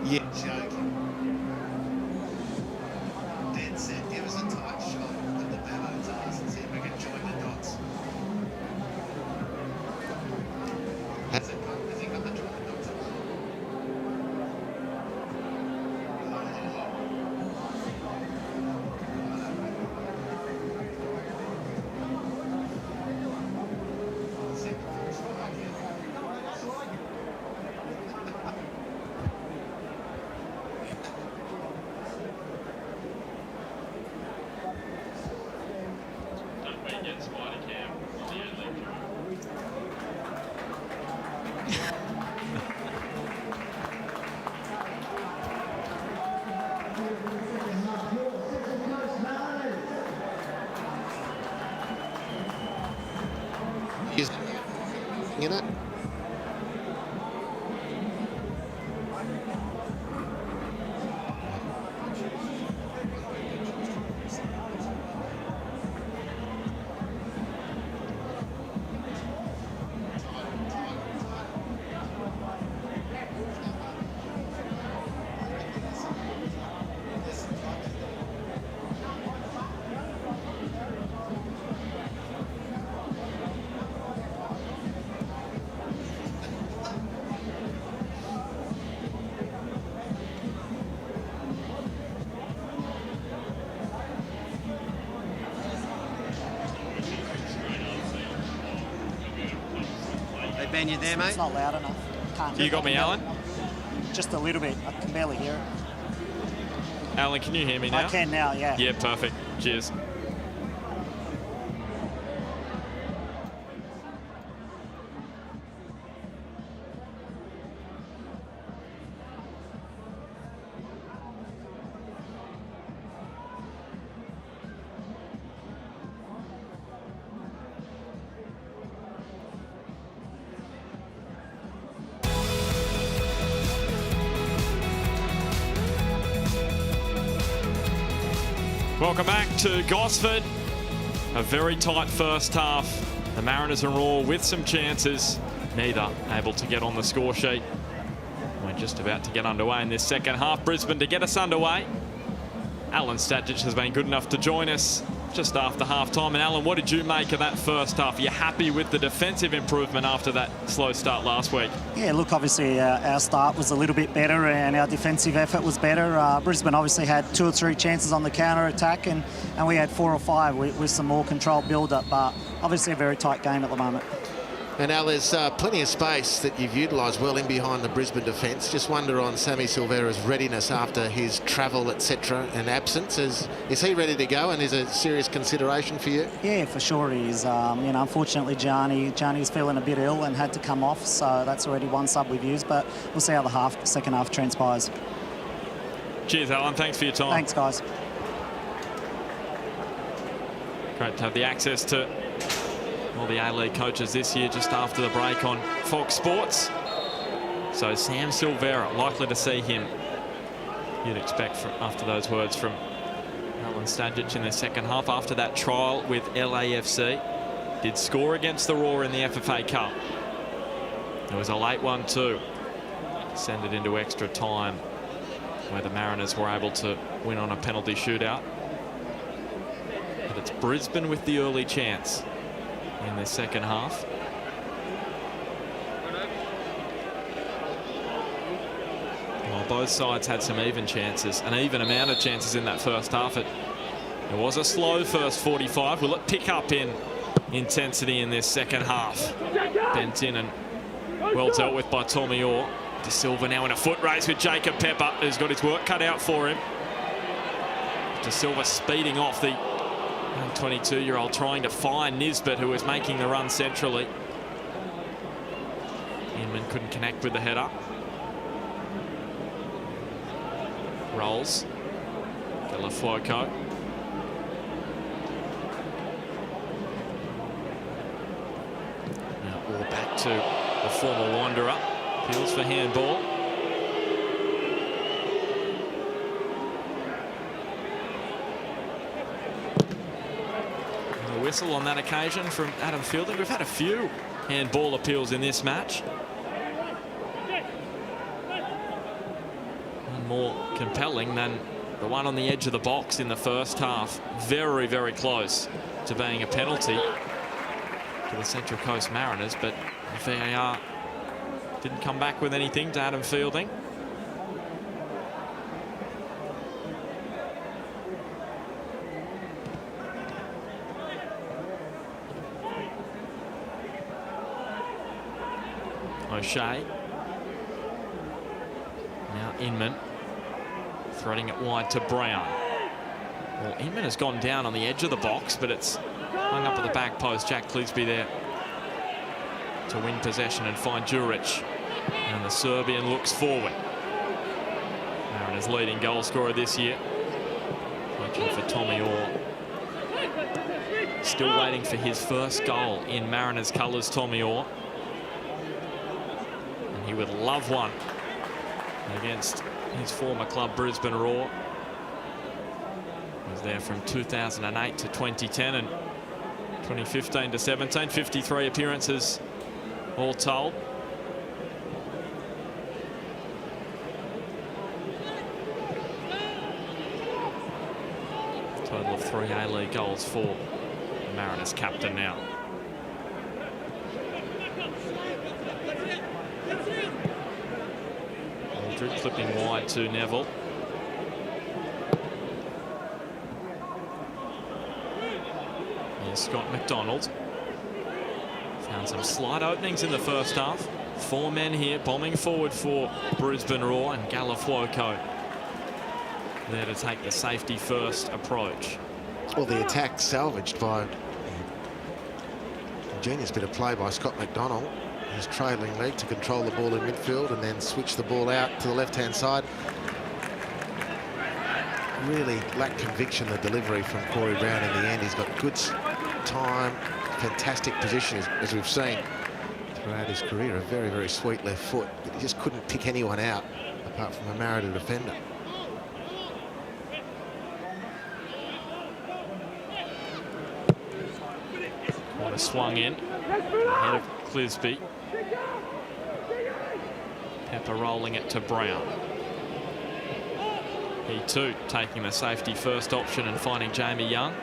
yeah, joking. Dead set. Give us a tight shot at the Babbo's eyes and see if we can join the dots. Has he got the join the dots? Is in it? Ben, you there, mate? It's not loud enough. Can't You got me, Alan? Just a little bit. I can barely hear it. Alan, can you hear me now? I can now, yeah. Yeah, perfect. Cheers. Welcome back to Gosford. A very tight first half. The Mariners and Roar with some chances. Neither able to get on the score sheet. We're just about to get underway in this second half. Brisbane to get us underway. Alan Stadgic has been good enough to join us just after half-time. And Alan, what did you make of that first half? Are you happy with the defensive improvement after that slow start last week? Yeah, look, obviously our start was a little bit better and our defensive effort was better. Brisbane obviously had 2 or 3 chances on the counter-attack and we had 4 or 5 with some more controlled build-up, but obviously a very tight game at the moment. And Al, there's plenty of space that you've utilised well in behind the Brisbane defence. Just wonder on Sammy Silvera's readiness after his travel, etc., and absence. Is he ready to go and is a serious consideration for you? Yeah, for sure he is. Unfortunately, Johnny's feeling a bit ill and had to come off, so that's already one sub we've used, but we'll see how the second half transpires. Cheers, Alan. Thanks for your time. Thanks, guys. Great to have the access to all the A-League coaches this year just after the break on Fox Sports. So Sam Silvera, likely to see him, you'd expect, after those words from Alan Stadgic in the second half, after that trial with LAFC. Did score against the Roar in the FFA Cup. It was a late one too. Send it into extra time where the Mariners were able to win on a penalty shootout. But it's Brisbane with the early chance in the second half. Well, both sides had some even chances, an even amount of chances in that first half. It was a slow first 45. Will it pick up in intensity in this second half? Bent in and well dealt with by Tommy Orr. De Silva now in a foot race with Jacob Pepper, who's got his work cut out for him. De Silva speeding off the 22-year-old, trying to find Nisbet, who was making the run centrally. Inman couldn't connect with the header. Rolls. Galafuoco. Now all back to the former Wanderer. Appeals for handball. Whistle on that occasion from Adam Fielding. We've had a few handball appeals in this match. One more compelling than the one on the edge of the box in the first half. Very, very close to being a penalty to the Central Coast Mariners, but the VAR didn't come back with anything to Adam Fielding. O'Shea. Now Inman threading it wide to Brown. Well, Inman has gone down on the edge of the box, but it's hung up at the back post. Jack Clisby there to win possession and find Juric. And the Serbian looks forward. Mariners leading goal scorer this year. Looking for Tommy Orr. Still waiting for his first goal in Mariners colours, Tommy Orr. And he would love one against his former club, Brisbane Roar. He was there from 2008 to 2010 and 2015 to 17. 53 appearances all told. Total of 3 A-League goals for the Mariners captain now. Aldred clipping wide to Neville. Here's Scott McDonald. Found some slight openings in the first half. 4 men here bombing forward for Brisbane Roar, and Galafuoco there to take the safety first approach. Well, the attack salvaged by a genius bit of play by Scott McDonald. His trailing leg to control the ball in midfield and then switch the ball out to the left-hand side. Really lacked conviction, the delivery from Corey Brown in the end. He's got good time, fantastic position, as we've seen throughout his career. A very, very sweet left foot, but he just couldn't pick anyone out apart from a Mariner defender. Corner swung in ahead of Clisby. Pepper rolling it to Brown. He too taking the safety first option and finding Jamie Young.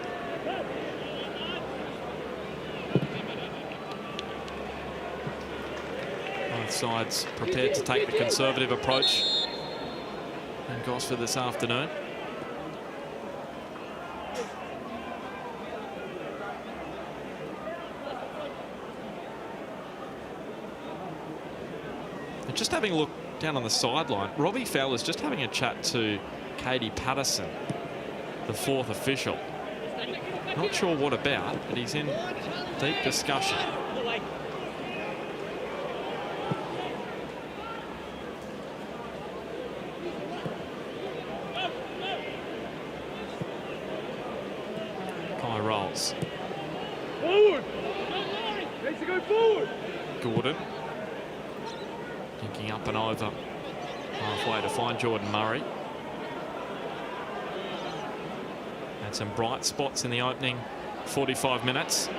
Both sides prepared to take the conservative approach in Gosford this afternoon. And just having a look down on the sideline, Robbie Fowler's just having a chat to Katie Patterson, the 4th official. Not sure what about, but he's in deep discussion. Kai rolls. Forward! Needs to go forward! Gordon. Thinking up and over. Halfway to find Jordan Murray. Had some bright spots in the opening 45 minutes.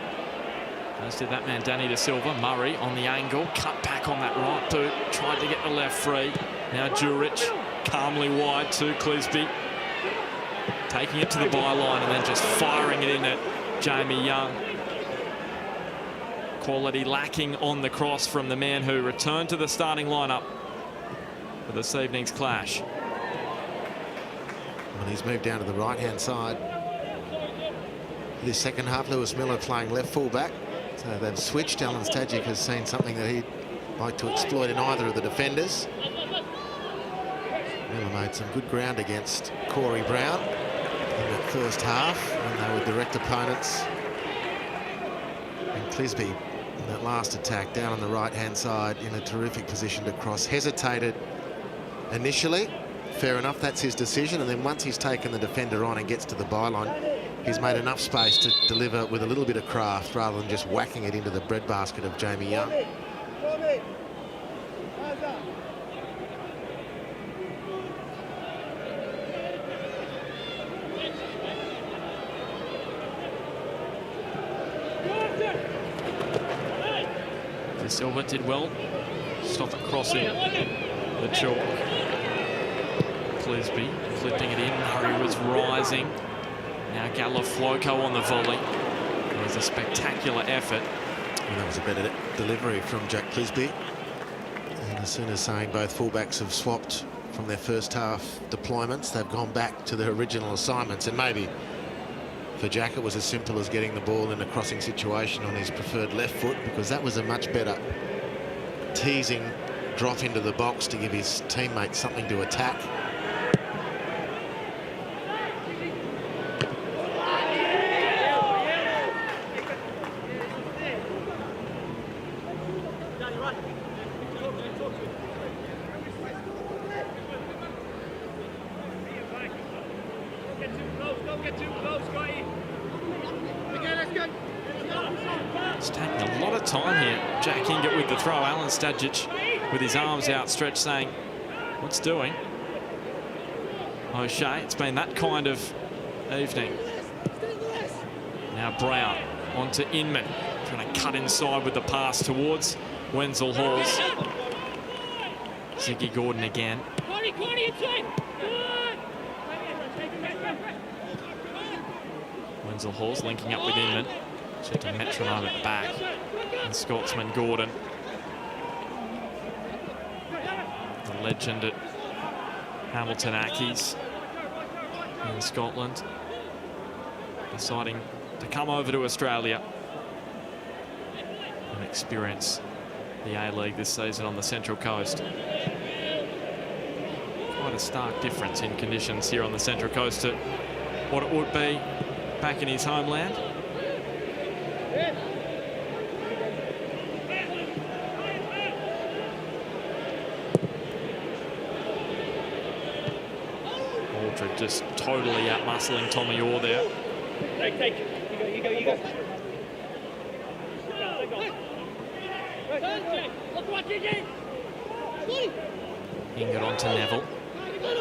As did that man, Danny De Silva. Murray on the angle. Cut back on that right boot. Tried to get the left free. Now Juric calmly wide to Clisby. Taking it to the byline and then just firing it in at Jamie Young. Quality lacking on the cross from the man who returned to the starting lineup for this evening's clash. Well, he's moved down to the right-hand side. This second half, Lewis Miller playing left full-back. So they've switched. Alan Stajic has seen something that he'd like to exploit in either of the defenders. Miller made some good ground against Corey Brown in that first half when they were direct opponents. And Clisby in that last attack down on the right-hand side in a terrific position to cross. Hesitated initially. Fair enough, that's his decision. And then once he's taken the defender on and gets to the byline, he's made enough space to deliver with a little bit of craft rather than just whacking it into the breadbasket of Jamie Young. Silva did well. Stop it crossing the chalk. Clisby clipping it in. Murray was rising. Now Gallo-Floco on the volley. It was a spectacular effort. And that was a better delivery from Jack Clisby. And as soon as saying both fullbacks have swapped from their first half deployments, they've gone back to their original assignments. And maybe for Jack it was as simple as getting the ball in a crossing situation on his preferred left foot, because that was a much better teasing drop into the box to give his teammates something to attack. It's taking a lot of time here. Jack Hingett with the throw. Alan Stajic with his arms outstretched saying, what's doing? O'Shea, it's been that kind of evening. Now Brown onto Inman, trying to cut inside with the pass towards Wenzel Halls. Ziggy Gordon again. Wenzel Halls linking up with Inman. Set to metronome it back. And Scotsman Gordon. The legend at Hamilton Accies in Scotland, deciding to come over to Australia and experience the A-League this season on the Central Coast. Quite a stark difference in conditions here on the Central Coast to what it would be back in his homeland. Aldred just totally out-muscling Tommy Orr there. Take. You go. Hingett on to Neville.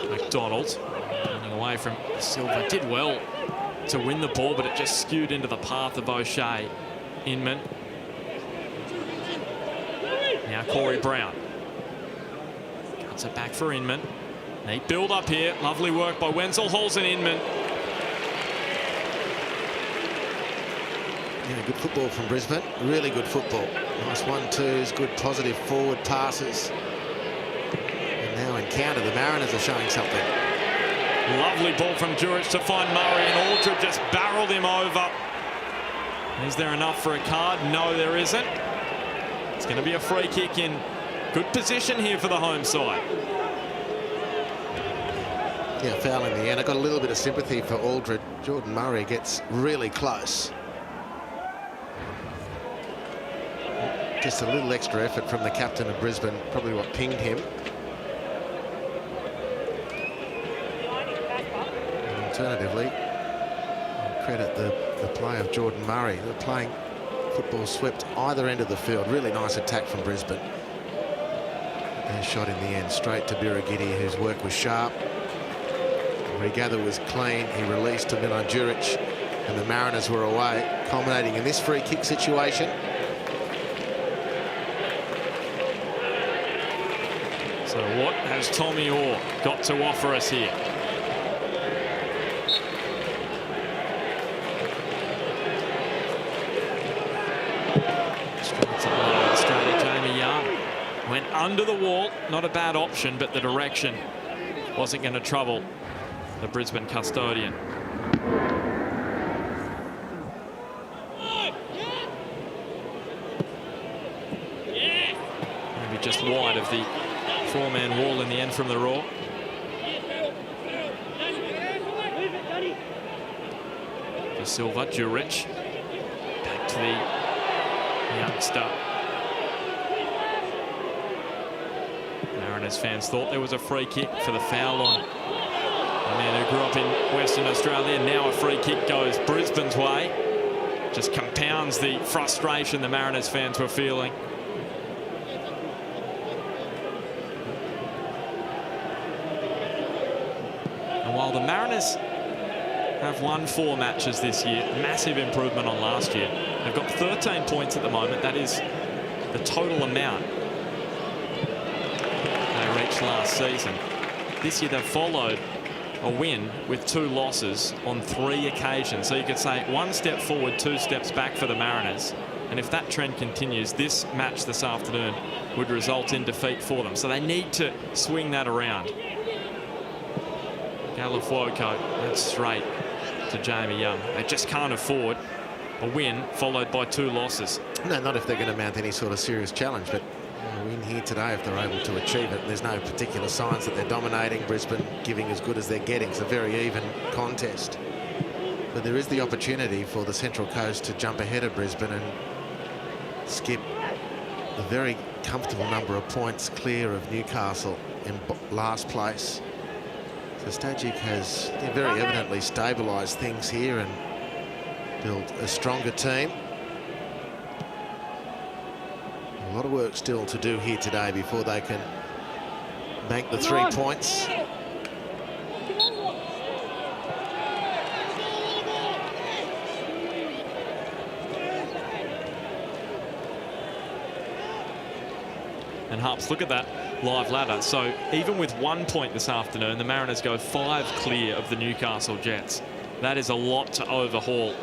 McDonald running away from Silva. Did well to win the ball, but it just skewed into the path of O'Shea. Inman. Now Corey Brown. Cuts it back for Inman. Neat build up here. Lovely work by Wenzel Halls and Inman. Yeah, good football from Brisbane. Really good football. Nice 1-2s, good positive forward passes. And now in counter, the Mariners are showing something. Lovely ball from Juric to find Murray, and Aldred just barreled him over. Is there enough for a card? No, there isn't. It's going to be a free kick in good position here for the home side. Yeah, foul in the end. I got a little bit of sympathy for Aldred. Jordan Murray gets really close. Just a little extra effort from the captain of Brisbane, probably what pinged him. And alternatively, I'll credit the play of Jordan Murray. They're playing football swept either end of the field. Really nice attack from Brisbane. Their shot in the end straight to Birigidi, whose work was sharp. Regather was clean. He released to Milan Juric, and the Mariners were away, culminating in this free kick situation. So what has Tommy Orr got to offer us here? Straight at Jamie Young. Went under the wall. Not a bad option, but the direction wasn't going to trouble the Brisbane custodian. Maybe just wide of the four-man wall in the end from the Raw. For Silva, Juric. Back to the youngster. Mariners fans thought there was a free kick for the foul on a man who grew up in Western Australia. Now a free kick goes Brisbane's way. Just compounds the frustration the Mariners fans were feeling. And while the Mariners have won 4 matches this year, massive improvement on last year. They've got 13 points at the moment. That is the total amount they reached last season. This year they've followed a win with 2 losses on 3 occasions. So you could say 1 step forward, 2 steps back for the Mariners. And if that trend continues, this match this afternoon would result in defeat for them. So they need to swing that around. Galafuoco, that's straight to Jamie Young. They just can't afford a win followed by 2 losses. No, not if they're going to mount any sort of serious challenge, but a win here today if they're able to achieve it. There's no particular signs that they're dominating. Brisbane giving as good as they're getting. It's a very even contest. But there is the opportunity for the Central Coast to jump ahead of Brisbane and skip a very comfortable number of points clear of Newcastle in last place. So Stajic has very evidently stabilised things here and built a stronger team. A lot of work still to do here today before they can bank the 3 points. And Harps, look at that live ladder. So even with 1 point this afternoon, the Mariners go 5 clear of the Newcastle Jets. That is a lot to overhaul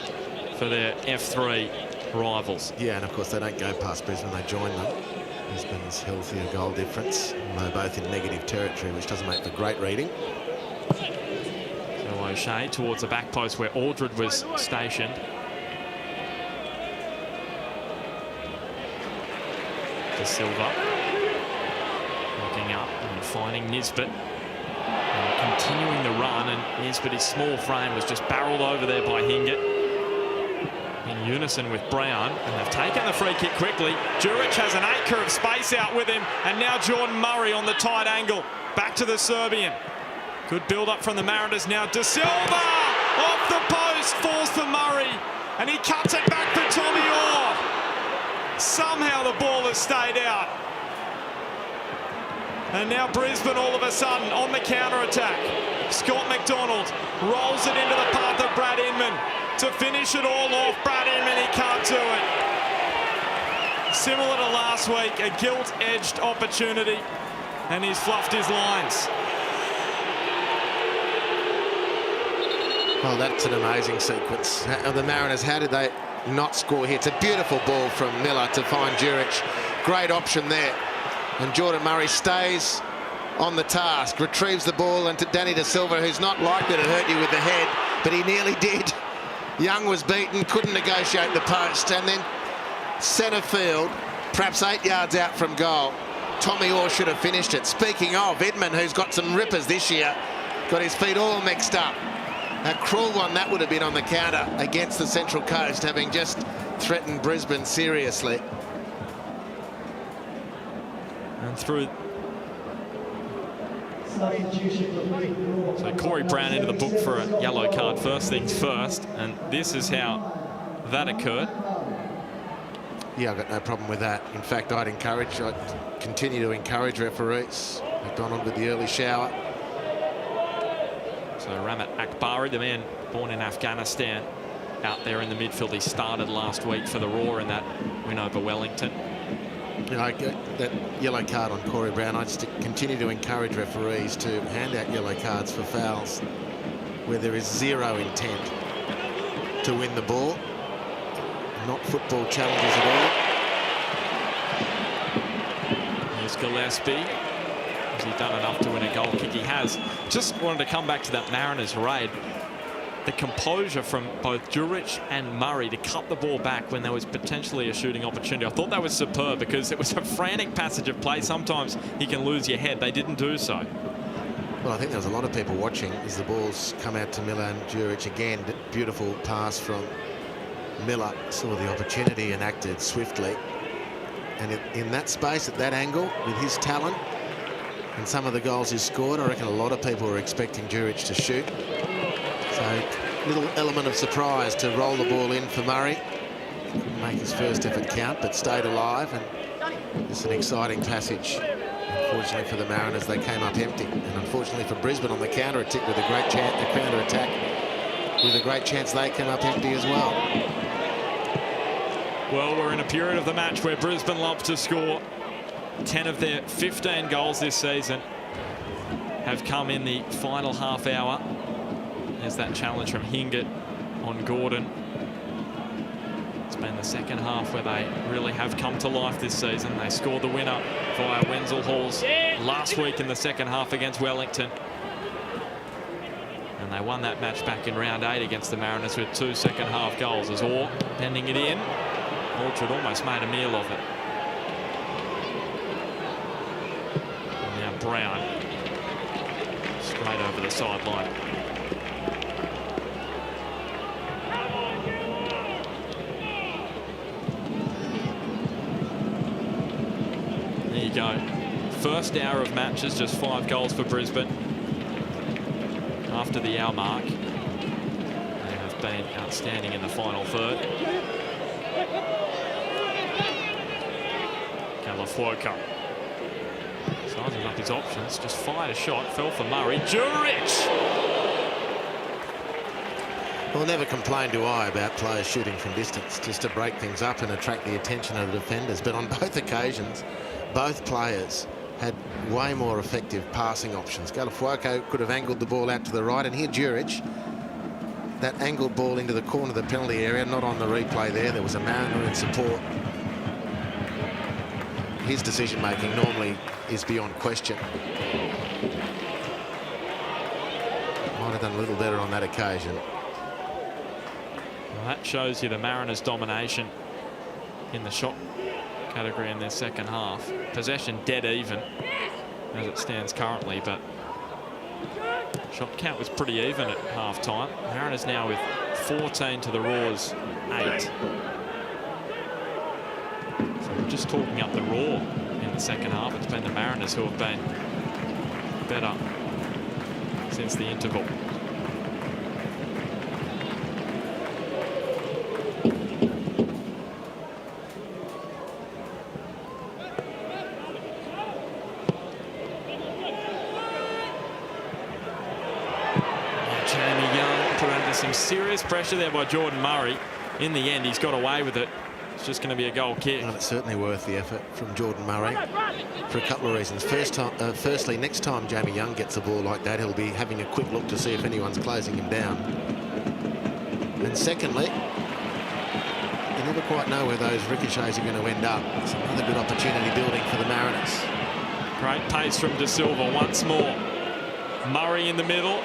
for their F3 rivals. Yeah, and of course they don't go past Brisbane, they join them. Brisbane's healthier goal difference, and they're both in negative territory, which doesn't make for great reading. So O'Shea towards the back post where Aldred was stationed. De Silva looking up and finding Nisbet and continuing the run, and Nisbet, his small frame, was just barreled over there by Hingett in unison with Brown, and they've taken the free kick quickly. Juric has an acre of space out with him, and now Jordan Murray on the tight angle. Back to the Serbian. Good build up from the Mariners now. De Silva off the post, falls for Murray, and he cuts it back for Tommy Orr. Somehow the ball has stayed out. And now Brisbane all of a sudden on the counter-attack. Scott McDonald rolls it into the path of Brad Inman to finish it all off. Brad Inman, he can't do it. Similar to last week, a gilt-edged opportunity, and he's fluffed his lines. Oh, that's an amazing sequence. The Mariners, how did they not score here? It's a beautiful ball from Miller to find Juric. Great option there. And Jordan Murray stays on the task, retrieves the ball into Danny De Silva, who's not likely to hurt you with the head, but he nearly did. Young was beaten, couldn't negotiate the post, and then centre field, perhaps 8 yards out from goal. Tommy Orr should have finished it. Speaking of, Edmund, who's got some rippers this year, got his feet all mixed up. A cruel one that would have been on the counter against the Central Coast, having just threatened Brisbane seriously. And through. So Corey Brown into the book for a yellow card, first things first, and this is how that occurred. Yeah, I've got no problem with that. In fact, I'd continue to encourage referees. McDonald with the early shower. So Ramat Akbari, the man born in Afghanistan, out there in the midfield. He started last week for the Roar in that win over Wellington. You know, that yellow card on Corey Brown, I just continue to encourage referees to hand out yellow cards for fouls where there is zero intent to win the ball. Not football challenges at all. Here's Gillespie. Has he done enough to win a goal kick? He has. Just wanted to come back to that Mariners raid. The composure from both Juric and Murray to cut the ball back when there was potentially a shooting opportunity. I thought that was superb because it was a frantic passage of play. Sometimes you can lose your head. They didn't do so. Well, I think there was a lot of people watching as the balls come out to Miller and Juric again. Beautiful pass from Miller. Saw the opportunity and acted swiftly. And in that space, at that angle, with his talent and some of the goals he's scored, I reckon a lot of people were expecting Juric to shoot. So, little element of surprise to roll the ball in for Murray. Couldn't make his first effort count, but stayed alive. And it's an exciting passage. Unfortunately for the Mariners, they came up empty. And unfortunately for Brisbane on the counter-attack with a great chance, they came up empty as well. Well, we're in a period of the match where Brisbane love to score. 10 of their 15 goals this season have come in the final half hour. There's that challenge from Hingett on Gordon. It's been the second half where they really have come to life this season. They scored the winner via Wenzel Halls last week in the second half against Wellington. And they won that match back in round 8 against the Mariners with 2 second-half goals. As Orr bending it in. Orchard almost made a meal of it. And now Brown straight over the sideline. There you go. First hour of matches, just 5 goals for Brisbane. After the hour mark, they have been outstanding in the final third. Calafuoco sizing up his options, just fired a shot, fell for Murray. Jurich! Well, never complain, do I, about players shooting from distance, just to break things up and attract the attention of the defenders. But on both occasions, both players had way more effective passing options. Calafuoco could have angled the ball out to the right, and here Jurich, that angled ball into the corner of the penalty area, not on the replay there. There was a Mariner in support. His decision-making normally is beyond question. Might have done a little better on that occasion. Well, that shows you the Mariners' domination in the shot category in their second half. Possession dead even as it stands currently, but shot count was pretty even at half-time. Mariners now with 14 to the Raw's 8. So we're just talking up the Raw in the second half. It's been the Mariners who have been better since the interval. Some serious pressure there by Jordan Murray. In the end, he's got away with it. It's just going to be a goal kick. Well, it's certainly worth the effort from Jordan Murray for a couple of reasons. Firstly, next time Jamie Young gets a ball like that, he'll be having a quick look to see if anyone's closing him down. And secondly, you never quite know where those ricochets are going to end up. It's another good opportunity building for the Mariners. Great pace from De Silva once more. Murray in the middle.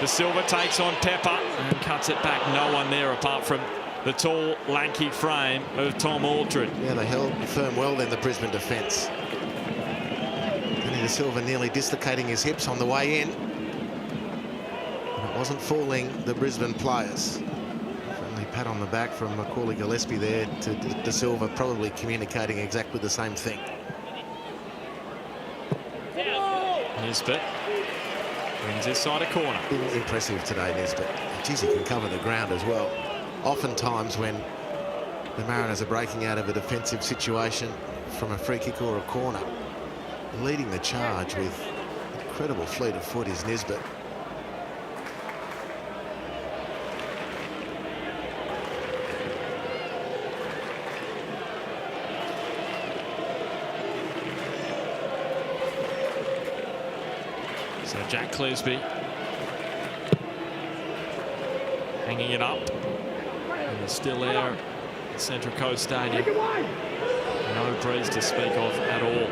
De Silva takes on Pepper and cuts it back. No one there apart from the tall, lanky frame of Tom Aldred. Yeah, they held firm well then, the Brisbane defence. Danny De Silva nearly dislocating his hips on the way in. And it wasn't fooling the Brisbane players. Friendly pat on the back from Macaulay Gillespie there to De Silva, probably communicating exactly the same thing. Nisbet wins his side a corner. Impressive today, Nisbet. Geez, he can cover the ground as well. Oftentimes when the Mariners are breaking out of a defensive situation from a free kick or a corner, leading the charge with incredible fleet of foot is Nisbet. So Jack Clearsby hanging it up in the still air at Central Coast Stadium. No breeze to speak of at all.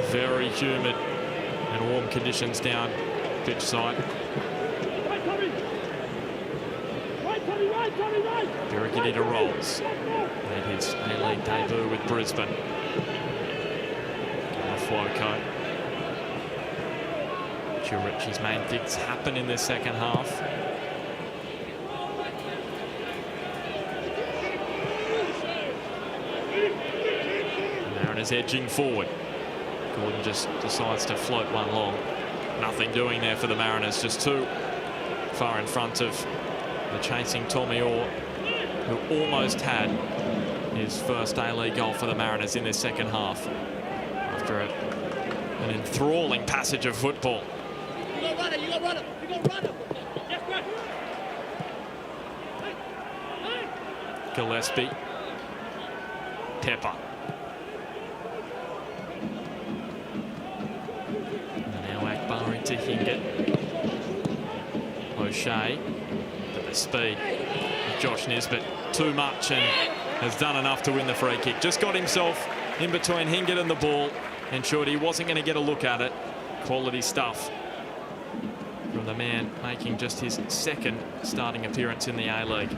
Very humid and warm conditions down pitch side. Birigidita rolls. Made his A-League debut with Brisbane. Calafuoco. Richie's main things happen in this second half. Mariners edging forward. Gordon just decides to float one long. Nothing doing there for the Mariners, just too far in front of the chasing Tommy Orr, who almost had his first A-League goal for the Mariners in this second half after an enthralling passage of football. Gillespie pepper. And now Akbar into Hingett. O'Shea, but the speed of Josh Nisbet too much and has done enough to win the free kick. Just got himself in between Hingett and the ball, ensured he wasn't going to get a look at it. Quality stuff from the man making just his second starting appearance in the A-League.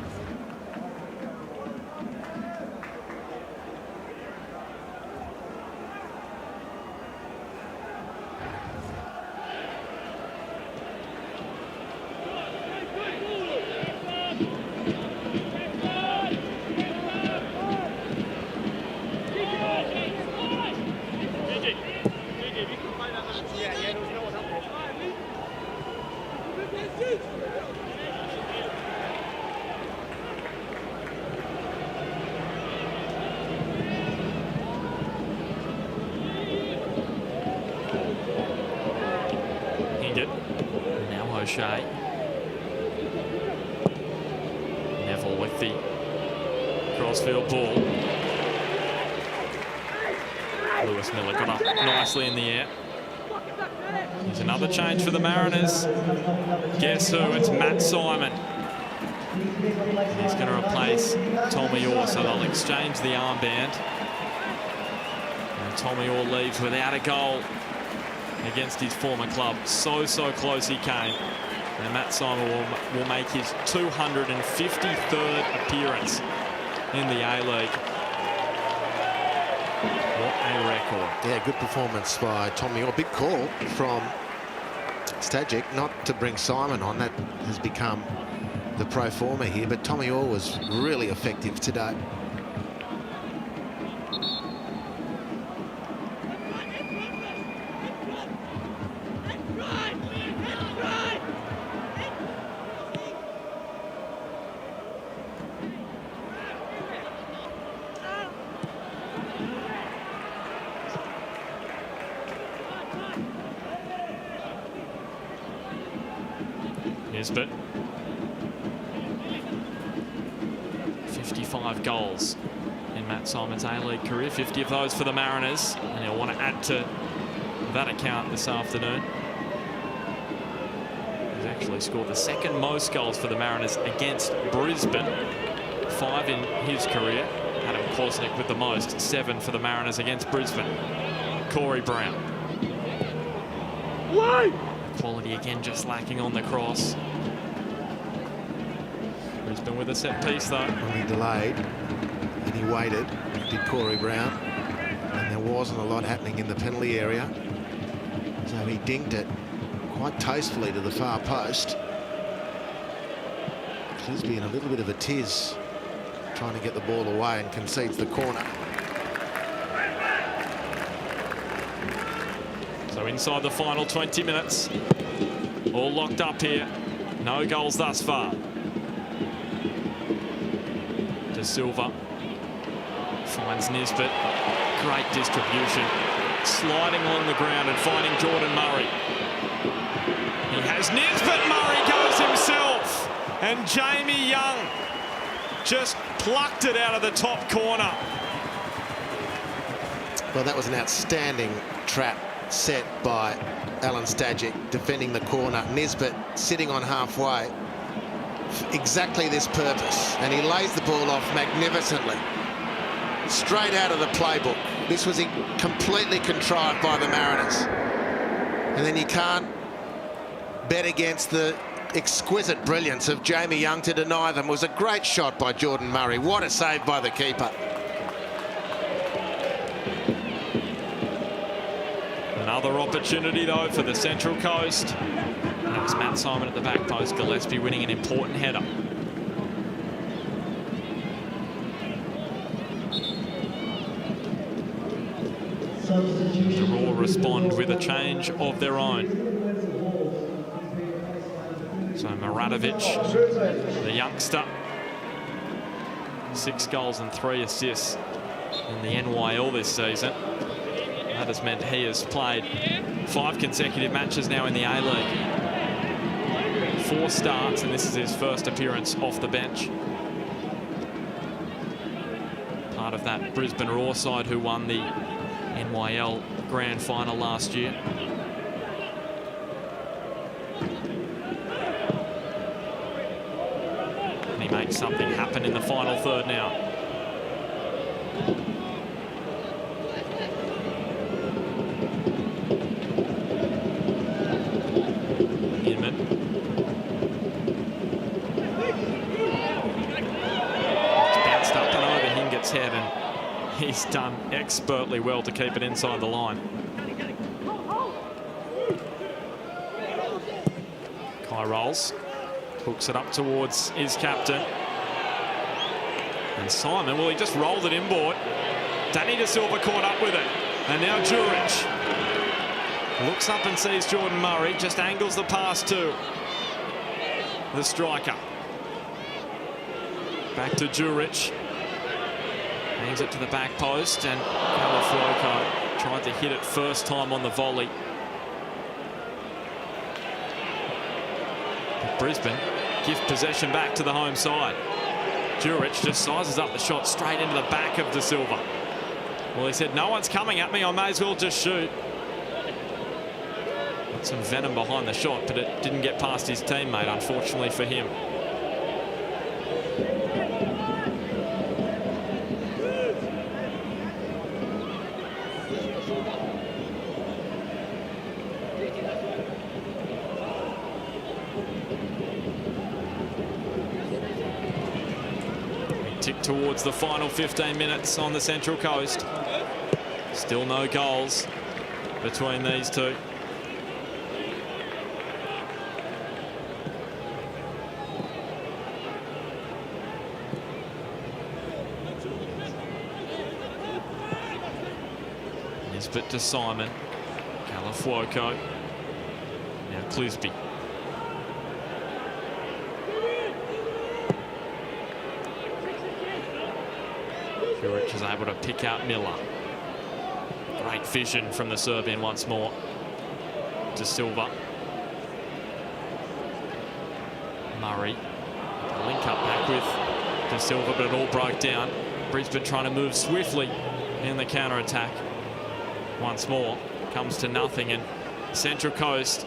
Now O'Shea. Neville with the crossfield ball. Lewis Miller got up nicely in the air. There's another change for the Mariners. Guess who? It's Matt Simon. He's going to replace Tommy Orr, so they'll exchange the armband. And Tommy Orr leaves without a goal against his former club. So close he came. And Matt Simon will make his 253rd appearance in the A-League. What a record. Yeah, good performance by Tommy Orr. Big call from Stajic not to bring Simon on. That has become the pro forma here, but Tommy Orr was really effective today. Nisbet. 55 goals in Matt Simon's A-League career, 50 of those for the Mariners, and he'll want to add to that account this afternoon. He's actually scored the second most goals for the Mariners against Brisbane, 5 in his career. Adam Korsnick with the most, 7 for the Mariners against Brisbane. Corey Brown. Quality again just lacking on the cross. Brisbane with a set piece though. Well, he delayed and he waited, did Corey Brown, and there wasn't a lot happening in the penalty area, so he dinked it quite tastefully to the far post. Clisby in a little bit of a tiz, trying to get the ball away, and concedes the corner. So inside the final 20 minutes, all locked up here. No goals thus far. De Silva finds Nisbet. Great distribution. Sliding along the ground and finding Jordan Murray. He has Nisbet. Murray goes himself. And Jamie Young just plucked it out of the top corner. Well, that was an outstanding trap set by Alan Stajic, defending the corner. Nisbet sitting on halfway for exactly this purpose, and he lays the ball off magnificently, straight out of the playbook. This was completely contrived by the Mariners, and then you can't bet against the exquisite brilliance of Jamie Young to deny them. It was a great shot by Jordan Murray. What a save by the keeper. Another opportunity, though, for the Central Coast. That was Matt Simon at the back post. Gillespie winning an important header. The Raw respond with a change of their own. So Maradovic, the youngster, 6 goals and 3 assists in the NYL this season. That has meant he has played 5 consecutive matches now in the A-League. 4 starts, and this is his first appearance off the bench. Part part of that Brisbane Roar side who won the NYL Grand Final last year. And he makes something happen in the final third now. Head, and he's done expertly well to keep it inside the line. Kai rolls, hooks it up towards his captain. And Simon, well, he just rolled it inboard. Danny De Silva caught up with it. And now Jurich looks up and sees Jordan Murray, just angles the pass to the striker. Back to Jurich. Hangs it to the back post, and Calafuoco tried to hit it first time on the volley. But Brisbane give possession back to the home side. Jurich just sizes up the shot straight into the back of De Silva. Well, he said, no one's coming at me, I may as well just shoot. Got some venom behind the shot, but it didn't get past his teammate, unfortunately for him. Towards the final 15 minutes on the Central Coast. Still no goals between these two. Nisbet to Simon. Calafuoco. Now Clisby. Jurich is able to pick out Miller. Great vision from the Serbian once more. De Silva. Murray. The link up back with De Silva, but it all broke down. Brisbane trying to move swiftly in the counter-attack. Once more, comes to nothing, and Central Coast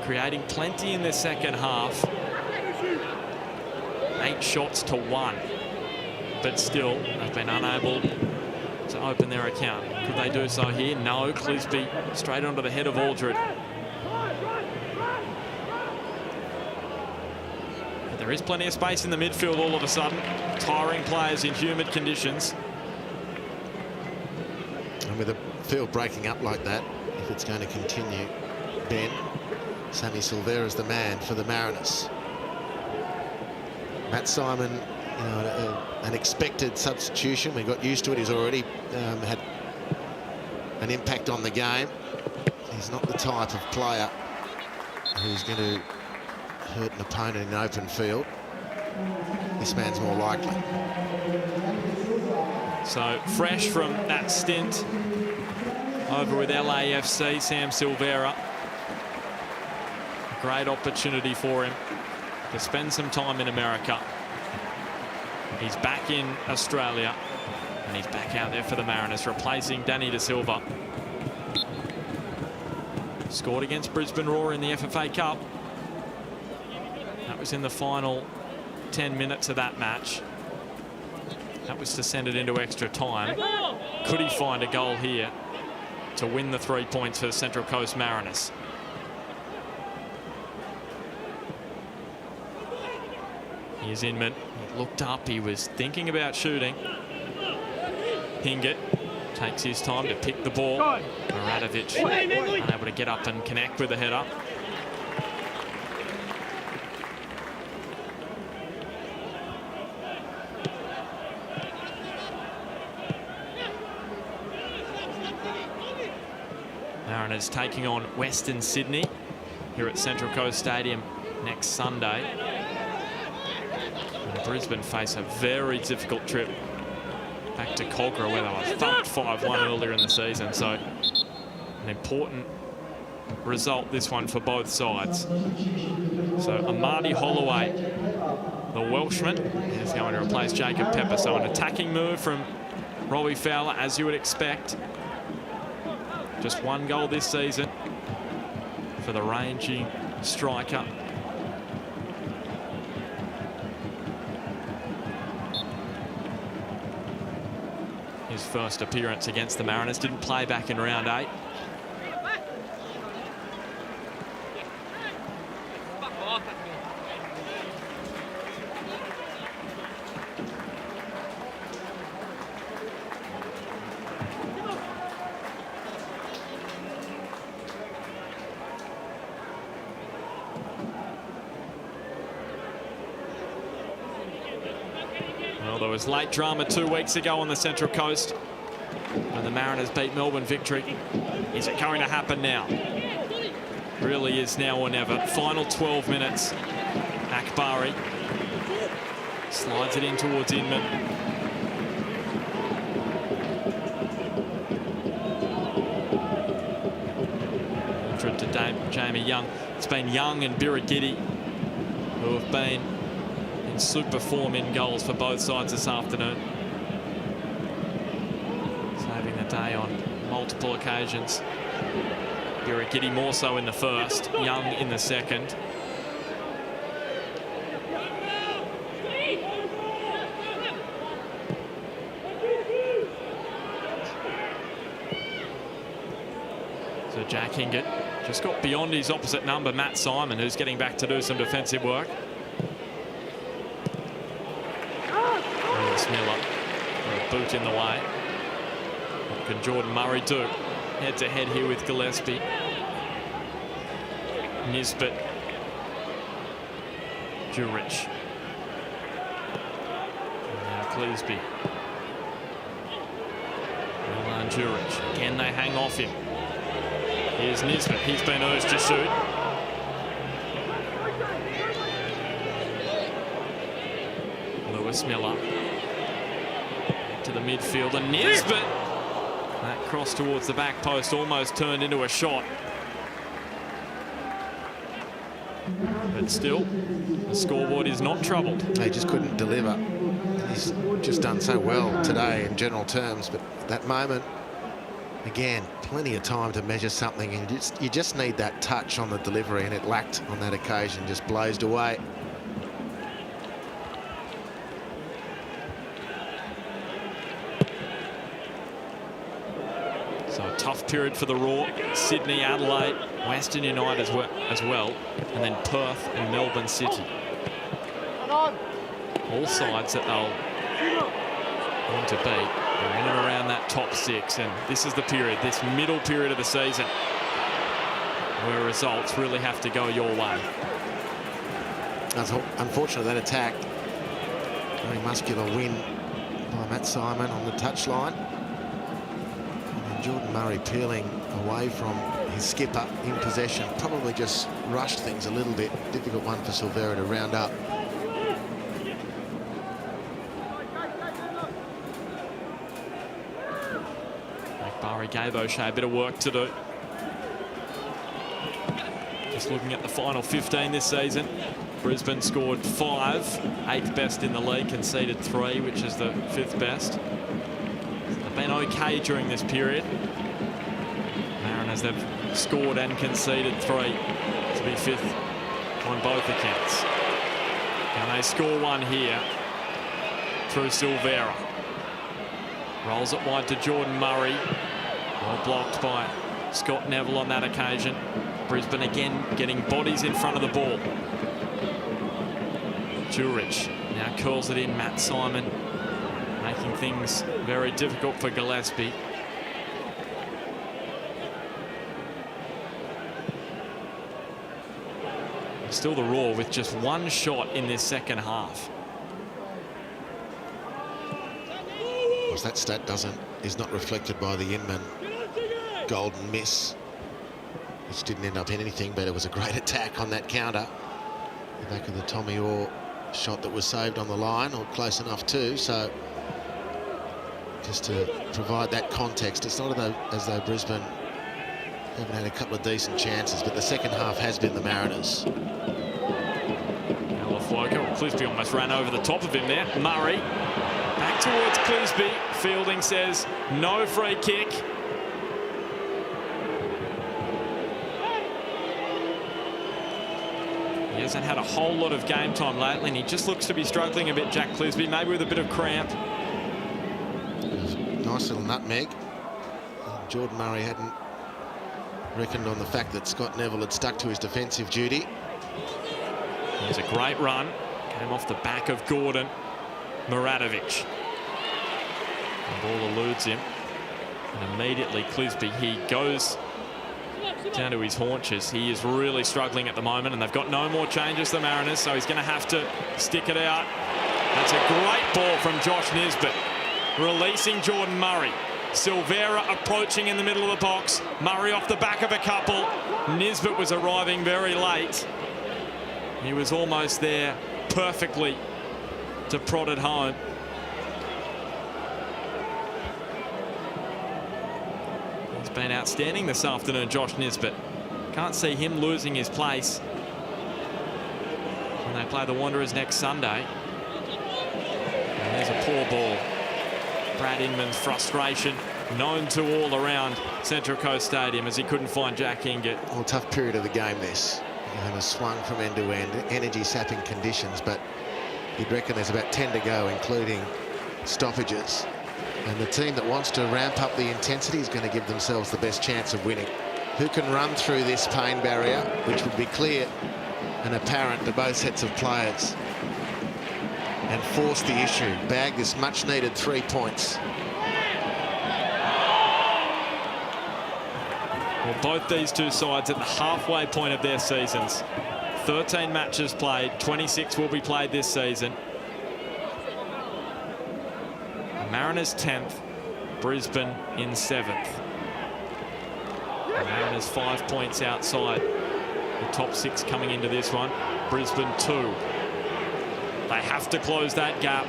creating plenty in the second half. 8 shots to 1. But still, they've been unable to open their account. Could they do so here? No. Clisby straight onto the head of Aldred. But there is plenty of space in the midfield all of a sudden. Tiring players in humid conditions. And with the field breaking up like that, if it's going to continue, Ben, Sammy Silvera's the man for the Mariners. Matt Simon, you know, an expected substitution. We got used to it. He's already had an impact on the game. He's not the type of player who's going to hurt an opponent in an open field. This man's more likely. So fresh from that stint over with LAFC, Sam Silvera. Great opportunity for him to spend some time in America. He's back in Australia, and he's back out there for the Mariners, replacing Danny De Silva. Scored against Brisbane Roar in the FFA Cup. That was in the final 10 minutes of that match. That was to send it into extra time. Could he find a goal here to win the 3 points for the Central Coast Mariners? Here's Inman. He looked up. He was thinking about shooting. Hingett takes his time to pick the ball. Maradovic unable to get up and connect with the header. Mariners taking on Western Sydney here at Central Coast Stadium next Sunday. And Brisbane face a very difficult trip back to Cogra, where they were thumped 5-1 earlier in the season. So an important result, this one, for both sides. So Amadi Holloway, the Welshman, is going to replace Jacob Pepper. So an attacking move from Robbie Fowler, as you would expect. Just one goal this season for the ranging striker. His first appearance against the Mariners, didn't play back in round 8. Well, there was late drama 2 weeks ago on the Central Coast when the Mariners beat Melbourne Victory. Is it going to happen now? Really is now or never. Final 12 minutes. Akbari slides it in towards Inman. To Jamie Young. It's been Young and Birigidi who have been in super form in goals for both sides this afternoon. Saving the day on multiple occasions. Birigidi more so in the first, Young in the second. So Jack Hingett just got beyond his opposite number, Matt Simon, who's getting back to do some defensive work. Miller, a boot in the way. What can Jordan Murray do? Head to head here with Gillespie. Nisbet. Jurich. And now Cleesby. Milan Jurich. Can they hang off him? Here's Nisbet. He's been urged to shoot. Lewis Miller. To the midfield, and Nisbet. That cross towards the back post almost turned into a shot. But still, the scoreboard is not troubled. He just couldn't deliver. He's just done so well today in general terms, but that moment, again, plenty of time to measure something, and you just need that touch on the delivery, and it lacked on that occasion, just blazed away. So a tough period for the Raw. Sydney, Adelaide, Western United as well, and then Perth and Melbourne City. All sides that they'll want to beat are in and around that top 6, and this is the period, this middle period of the season, where results really have to go your way. That's unfortunate, that attack. Very muscular win by Matt Simon on the touchline. Jordan Murray peeling away from his skipper in possession. Probably just rushed things a little bit. Difficult one for Silvera to round up. Barry gave O'Shea a bit of work to do. Just looking at the final 15 this season. Brisbane scored 5, 8th best in the league, conceded 3, which is the 5th best. Been okay during this period. Mariners, they've scored and conceded 3 to be 5th on both accounts. Can they score one here through Silvera? Rolls it wide to Jordan Murray. Well blocked by Scott Neville on that occasion. Brisbane again getting bodies in front of the ball. Jurich now curls it in. Matt Simon making things very difficult for Gillespie. Still the Raw with just one shot in this second half. Well, that stat is not reflected by the Inman golden miss, which didn't end up in anything, but it was a great attack on that counter. The back of the Tommy Orr shot that was saved on the line, or close enough too. So just to provide that context, it's not as though Brisbane haven't had a couple of decent chances, but the second half has been the Mariners. Alafuoco Clisby almost ran over the top of him there. Murray back towards Clisby. Fielding says no free kick. He hasn't had a whole lot of game time lately, and he just looks to be struggling a bit, Jack Clisby, maybe with a bit of cramp. Nice little nutmeg. Jordan Murray hadn't reckoned on the fact that Scott Neville had stuck to his defensive duty. Here's a great run. Came off the back of Gordon. Muradovic. The ball eludes him. And immediately Clisby, he goes down to his haunches. He is really struggling at the moment, and they've got no more changes, the Mariners, so he's going to have to stick it out. That's a great ball from Josh Nisbet, releasing Jordan Murray. Silvera approaching in the middle of the box. Murray off the back of a couple. Nisbet was arriving very late. He was almost there perfectly to prod it home. He's been outstanding this afternoon, Josh Nisbet. Can't see him losing his place when they play the Wanderers next Sunday. And there's a poor ball. Brad Inman's frustration known to all around Central Coast Stadium as he couldn't find Jack Hingett. Well, tough period of the game this. And a swung from end to end, energy sapping conditions, but you'd reckon there's about 10 to go, including stoppages. And the team that wants to ramp up the intensity is going to give themselves the best chance of winning. Who can run through this pain barrier, which would be clear and apparent to both sets of players, and force the issue, bag this much needed 3 points. Well, both these two sides at the halfway point of their seasons. 13 matches played, 26 will be played this season. Mariners 10th, Brisbane in 7th. The Mariners 5 points outside the top 6 coming into this one. Brisbane 2. They have to close that gap,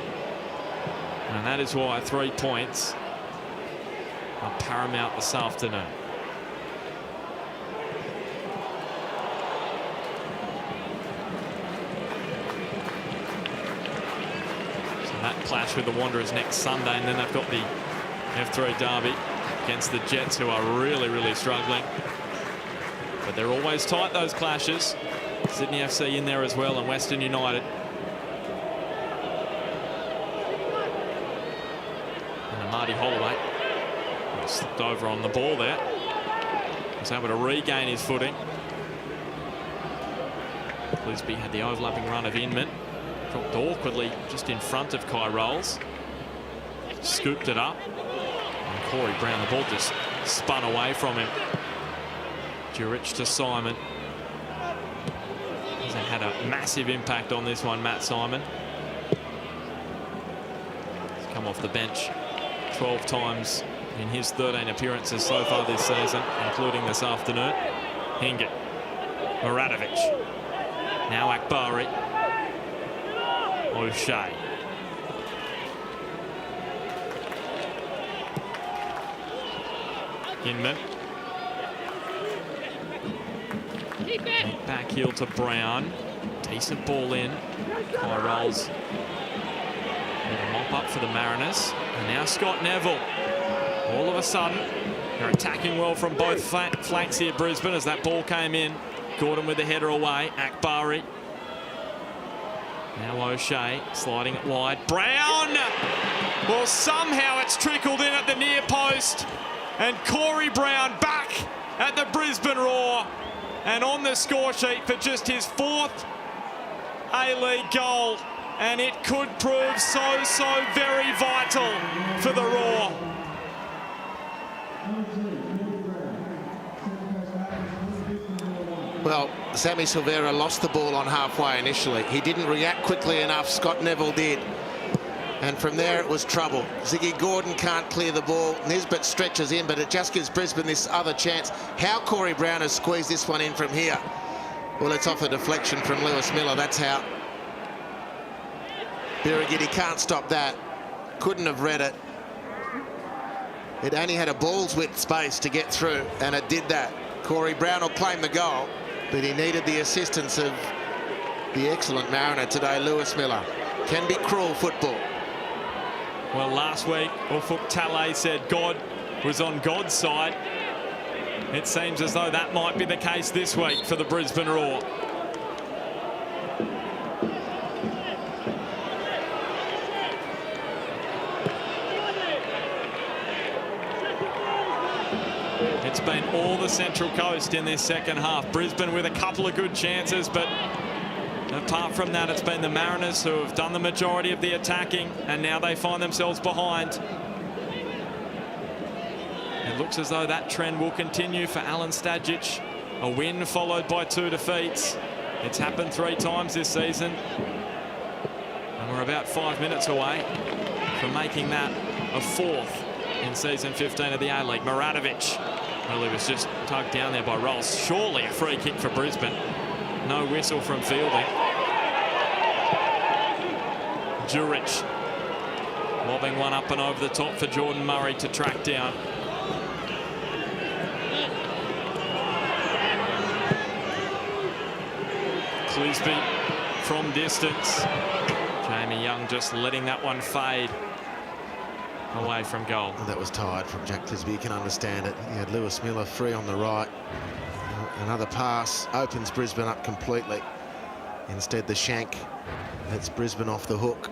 and that is why 3 points are paramount this afternoon. That clash with the Wanderers next Sunday, and then they've got the F3 derby against the Jets, who are really struggling. But they're always tight, those clashes. Sydney FC in there as well, and Western United. And Marty Holloway slipped over on the ball there. Was able to regain his footing. Clisby had the overlapping run of Inman. Dropped awkwardly just in front of Kai Rolls. Scooped it up. And Corey Brown, the ball just spun away from him. Jurich to Simon. Hasn't had a massive impact on this one, Matt Simon. He's come off the bench 12 times in his 13 appearances so far this season, including this afternoon. Hingett. Muradovic. Now Akbari. O'Shea. Inman. Back heel to Brown. Decent ball in. Kai Rolls. A mop up for the Mariners. And now Scott Neville. All of a sudden, they're attacking well from both flanks here, Brisbane, as that ball came in. Gordon with the header away. Akbari. Now O'Shea sliding it wide. Brown! Well, somehow it's trickled in at the near post. And Corey Brown back at the Brisbane Roar. And on the score sheet for just his 4th A-League goal. And it could prove so very vital for the Roar. Well, Sammy Silvera lost the ball on halfway initially. He didn't react quickly enough. Scott Neville did. And from there, it was trouble. Ziggy Gordon can't clear the ball. Nisbet stretches in, but it just gives Brisbane this other chance. How Corey Brown has squeezed this one in from here. Well, it's off a deflection from Lewis Miller. That's how. Birighitti can't stop that. Couldn't have read it. It only had a ball's width space to get through, and it did that. Corey Brown will claim the goal, but he needed the assistance of the excellent Mariner today, Lewis Miller. Can be cruel football. Well, last week, Ufuk Talay said God was on God's side. It seems as though that might be the case this week for the Brisbane Roar. It's been all the Central Coast in this second half. Brisbane with a couple of good chances, but apart from that, it's been the Mariners who have done the majority of the attacking, and now they find themselves behind. It looks as though that trend will continue for Alen Stajic. A win followed by 2 defeats. It's happened 3 times this season. And we're about 5 minutes away from making that a 4th in season 15 of the A-League. Maradovic, well, he was just tugged down there by Rolls. Surely a free kick for Brisbane. No whistle from fielding. Juric lobbing one up and over the top for Jordan Murray to track down. Clisby from distance. Jamie Young just letting that one fade away from goal. That was tired from Jack Clisby. You can understand it. He had Lewis Miller free on the right. Another pass opens Brisbane up completely. Instead, the shank lets Brisbane off the hook.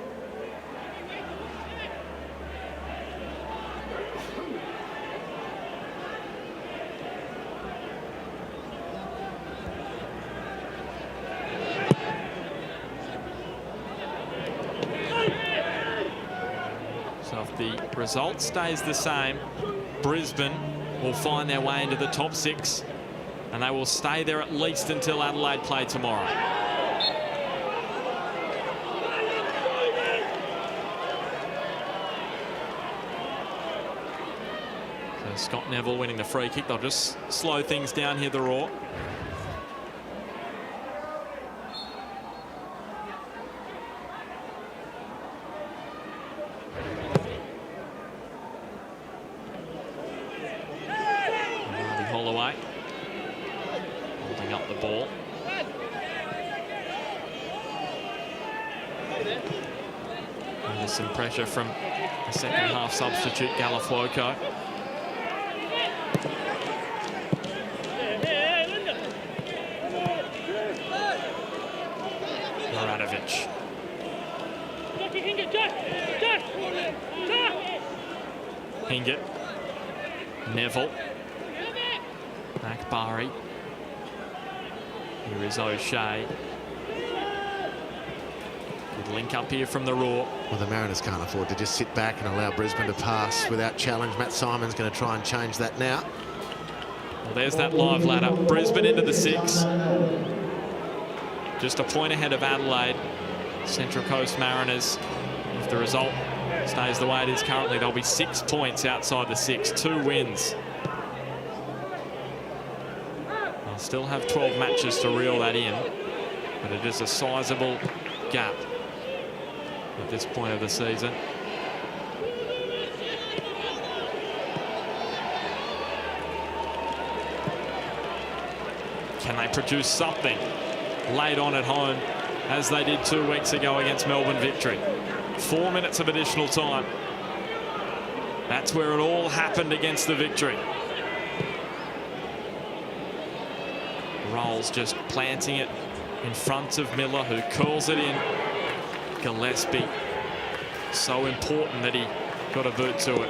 So if the result stays the same, Brisbane will find their way into the top 6, and they will stay there at least until Adelaide play tomorrow. So Scott Neville winning the free kick. They'll just slow things down here, the Roar. Holding up the ball. And there's some pressure from the second half substitute Galafuoco. Maradovic. Hingett. Neville. Akbari. Here is O'Shea. Good link up here from the Roar. Well, the Mariners can't afford to just sit back and allow Brisbane to pass without challenge. Matt Simon's going to try and change that now. Well, there's that live ladder. Brisbane into the 6. Just a point ahead of Adelaide. Central Coast Mariners, if the result stays the way it is currently, they'll be 6 points outside the 6. 2 wins. They'll still have 12 matches to reel that in, but it is a sizable gap at this point of the season. Can they produce something late on at home, as they did 2 weeks ago against Melbourne Victory? 4 minutes of additional time. That's where it all happened against the Victory. Rolls just planting it in front of Miller, who curls it in. Gillespie, so important that he got a boot to it.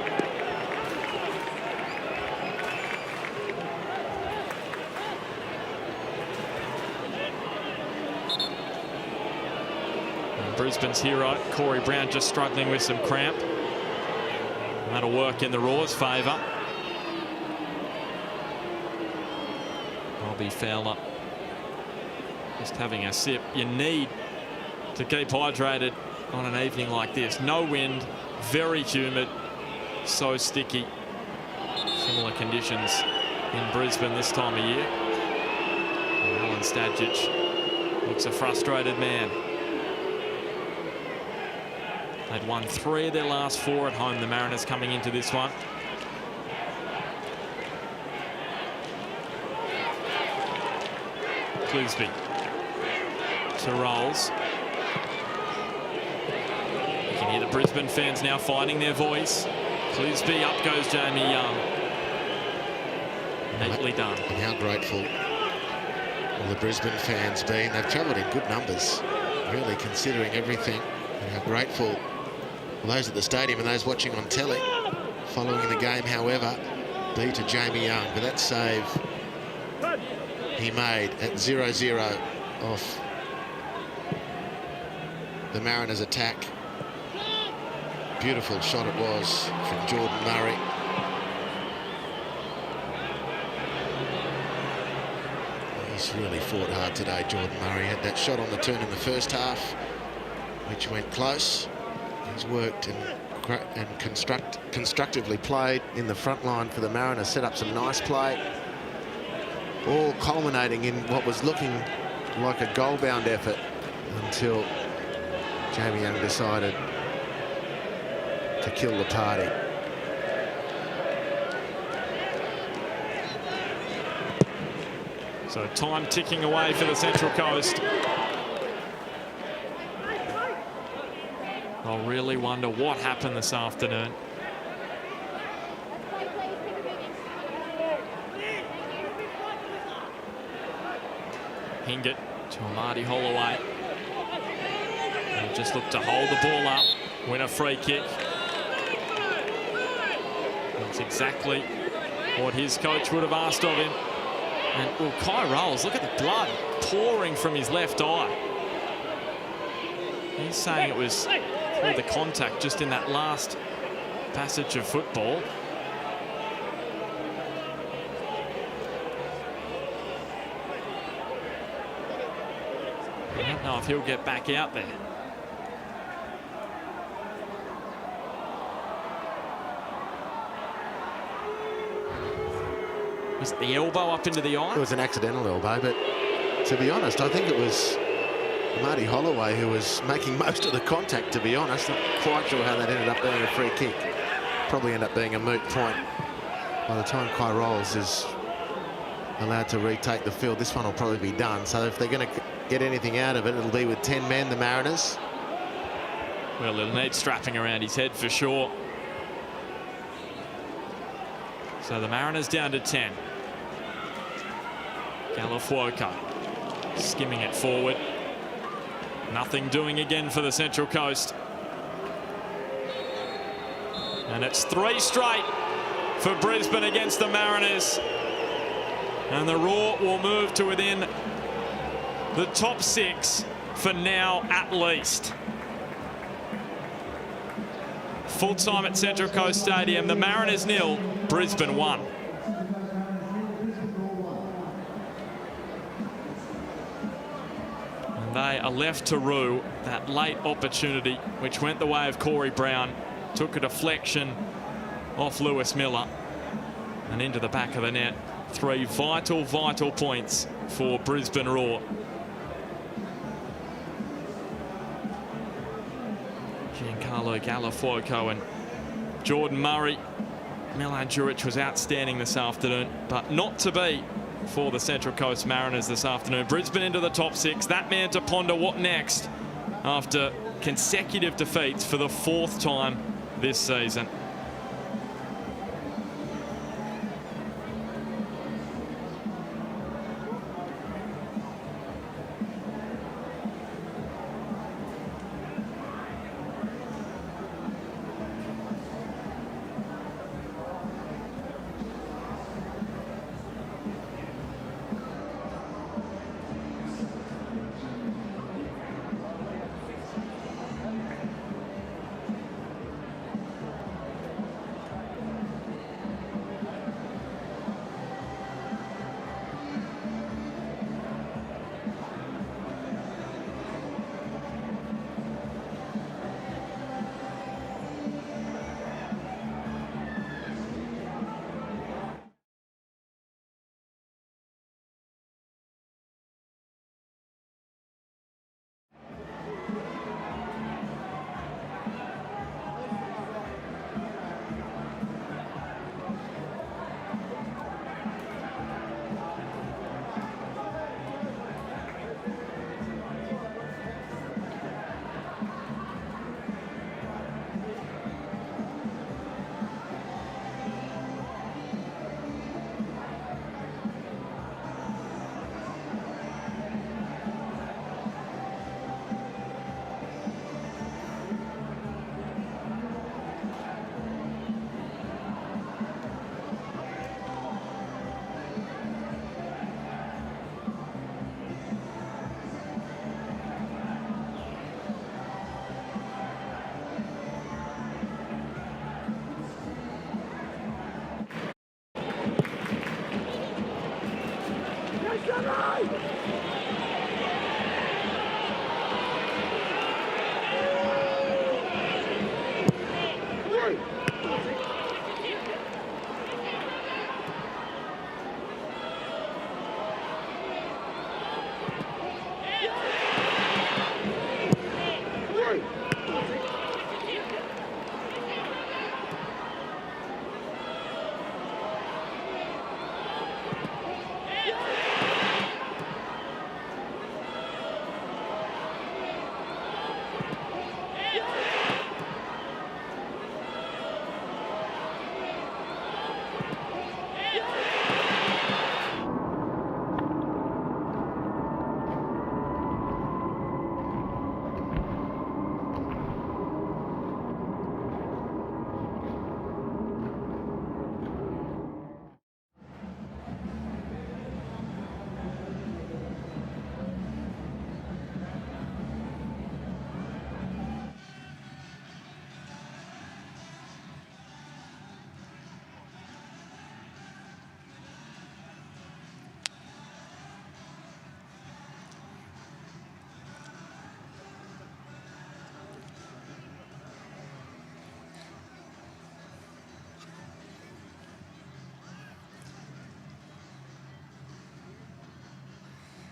And Brisbane's hero, Corey Brown, just struggling with some cramp. And that'll work in the Roar's favour. Robbie Fowler just having a sip. You need to keep hydrated on an evening like this. No wind, very humid, so sticky. Similar conditions in Brisbane this time of year. And Alen Stajic looks a frustrated man. They'd won 3 of their last 4 at home, the Mariners, coming into this one. Clisby to Rolls. You can hear the Brisbane fans now finding their voice. Clisby, up goes Jamie Young. Neatly done. And how grateful will the Brisbane fans been? They've travelled in good numbers, really, considering everything. And how grateful will those at the stadium and those watching on telly following the game, however, be to Jamie Young for that save he made at 0-0 off the Mariners' attack. Beautiful shot it was from Jordan Murray. He's really fought hard today, Jordan Murray. Had that shot on the turn in the first half, which went close. He's worked and constructively played in the front line for the Mariners, set up some nice play, all culminating in what was looking like a goal-bound effort until Jamie Young decided to kill the party. So time ticking away for the Central Coast. I'll really wonder what happened this afternoon. Hingett to Amadi Holloway. He'll just look to hold the ball up, win a free kick. That's exactly what his coach would have asked of him. And well, Kai Rolls, look at the blood pouring from his left eye. He's saying it was through the contact just in that last passage of football. I don't know if he'll get back out there. Was it the elbow up into the eye? It was an accidental elbow, but to be honest, I think it was Marty Holloway who was making most of the contact, to be honest. Not quite sure how that ended up being a free kick. Probably end up being a moot point by the time Kai Rolls is allowed to retake the field. This one will probably be done. So if they're going to get anything out of it, it'll be with 10 men, the Mariners. Well, he'll need strapping around his head for sure. So the Mariners down to 10. Galafuoco skimming it forward. Nothing doing again for the Central Coast. And it's 3 straight for Brisbane against the Mariners. And the Roar will move to within the top 6 for now at least. Full time at Central Coast Stadium. The Mariners 0, Brisbane 1. And they are left to rue that late opportunity, which went the way of Corey Brown. Took a deflection off Lewis Miller and into the back of the net. 3 vital, vital points for Brisbane Roar. Giancarlo Galafuoco and Jordan Murray. Milan Djuric was outstanding this afternoon, but not to be for the Central Coast Mariners this afternoon. Brisbane into the top 6. That man to ponder what next after consecutive defeats for the 4th time this season.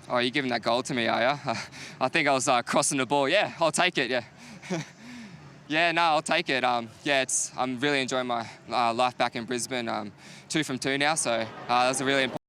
Oh, you're giving that goal to me, are you? I think I was crossing the ball. Yeah, I'll take it, yeah. Yeah, no, I'll take it. Yeah, I'm really enjoying my life back in Brisbane. 2 from 2 now, so that was a really important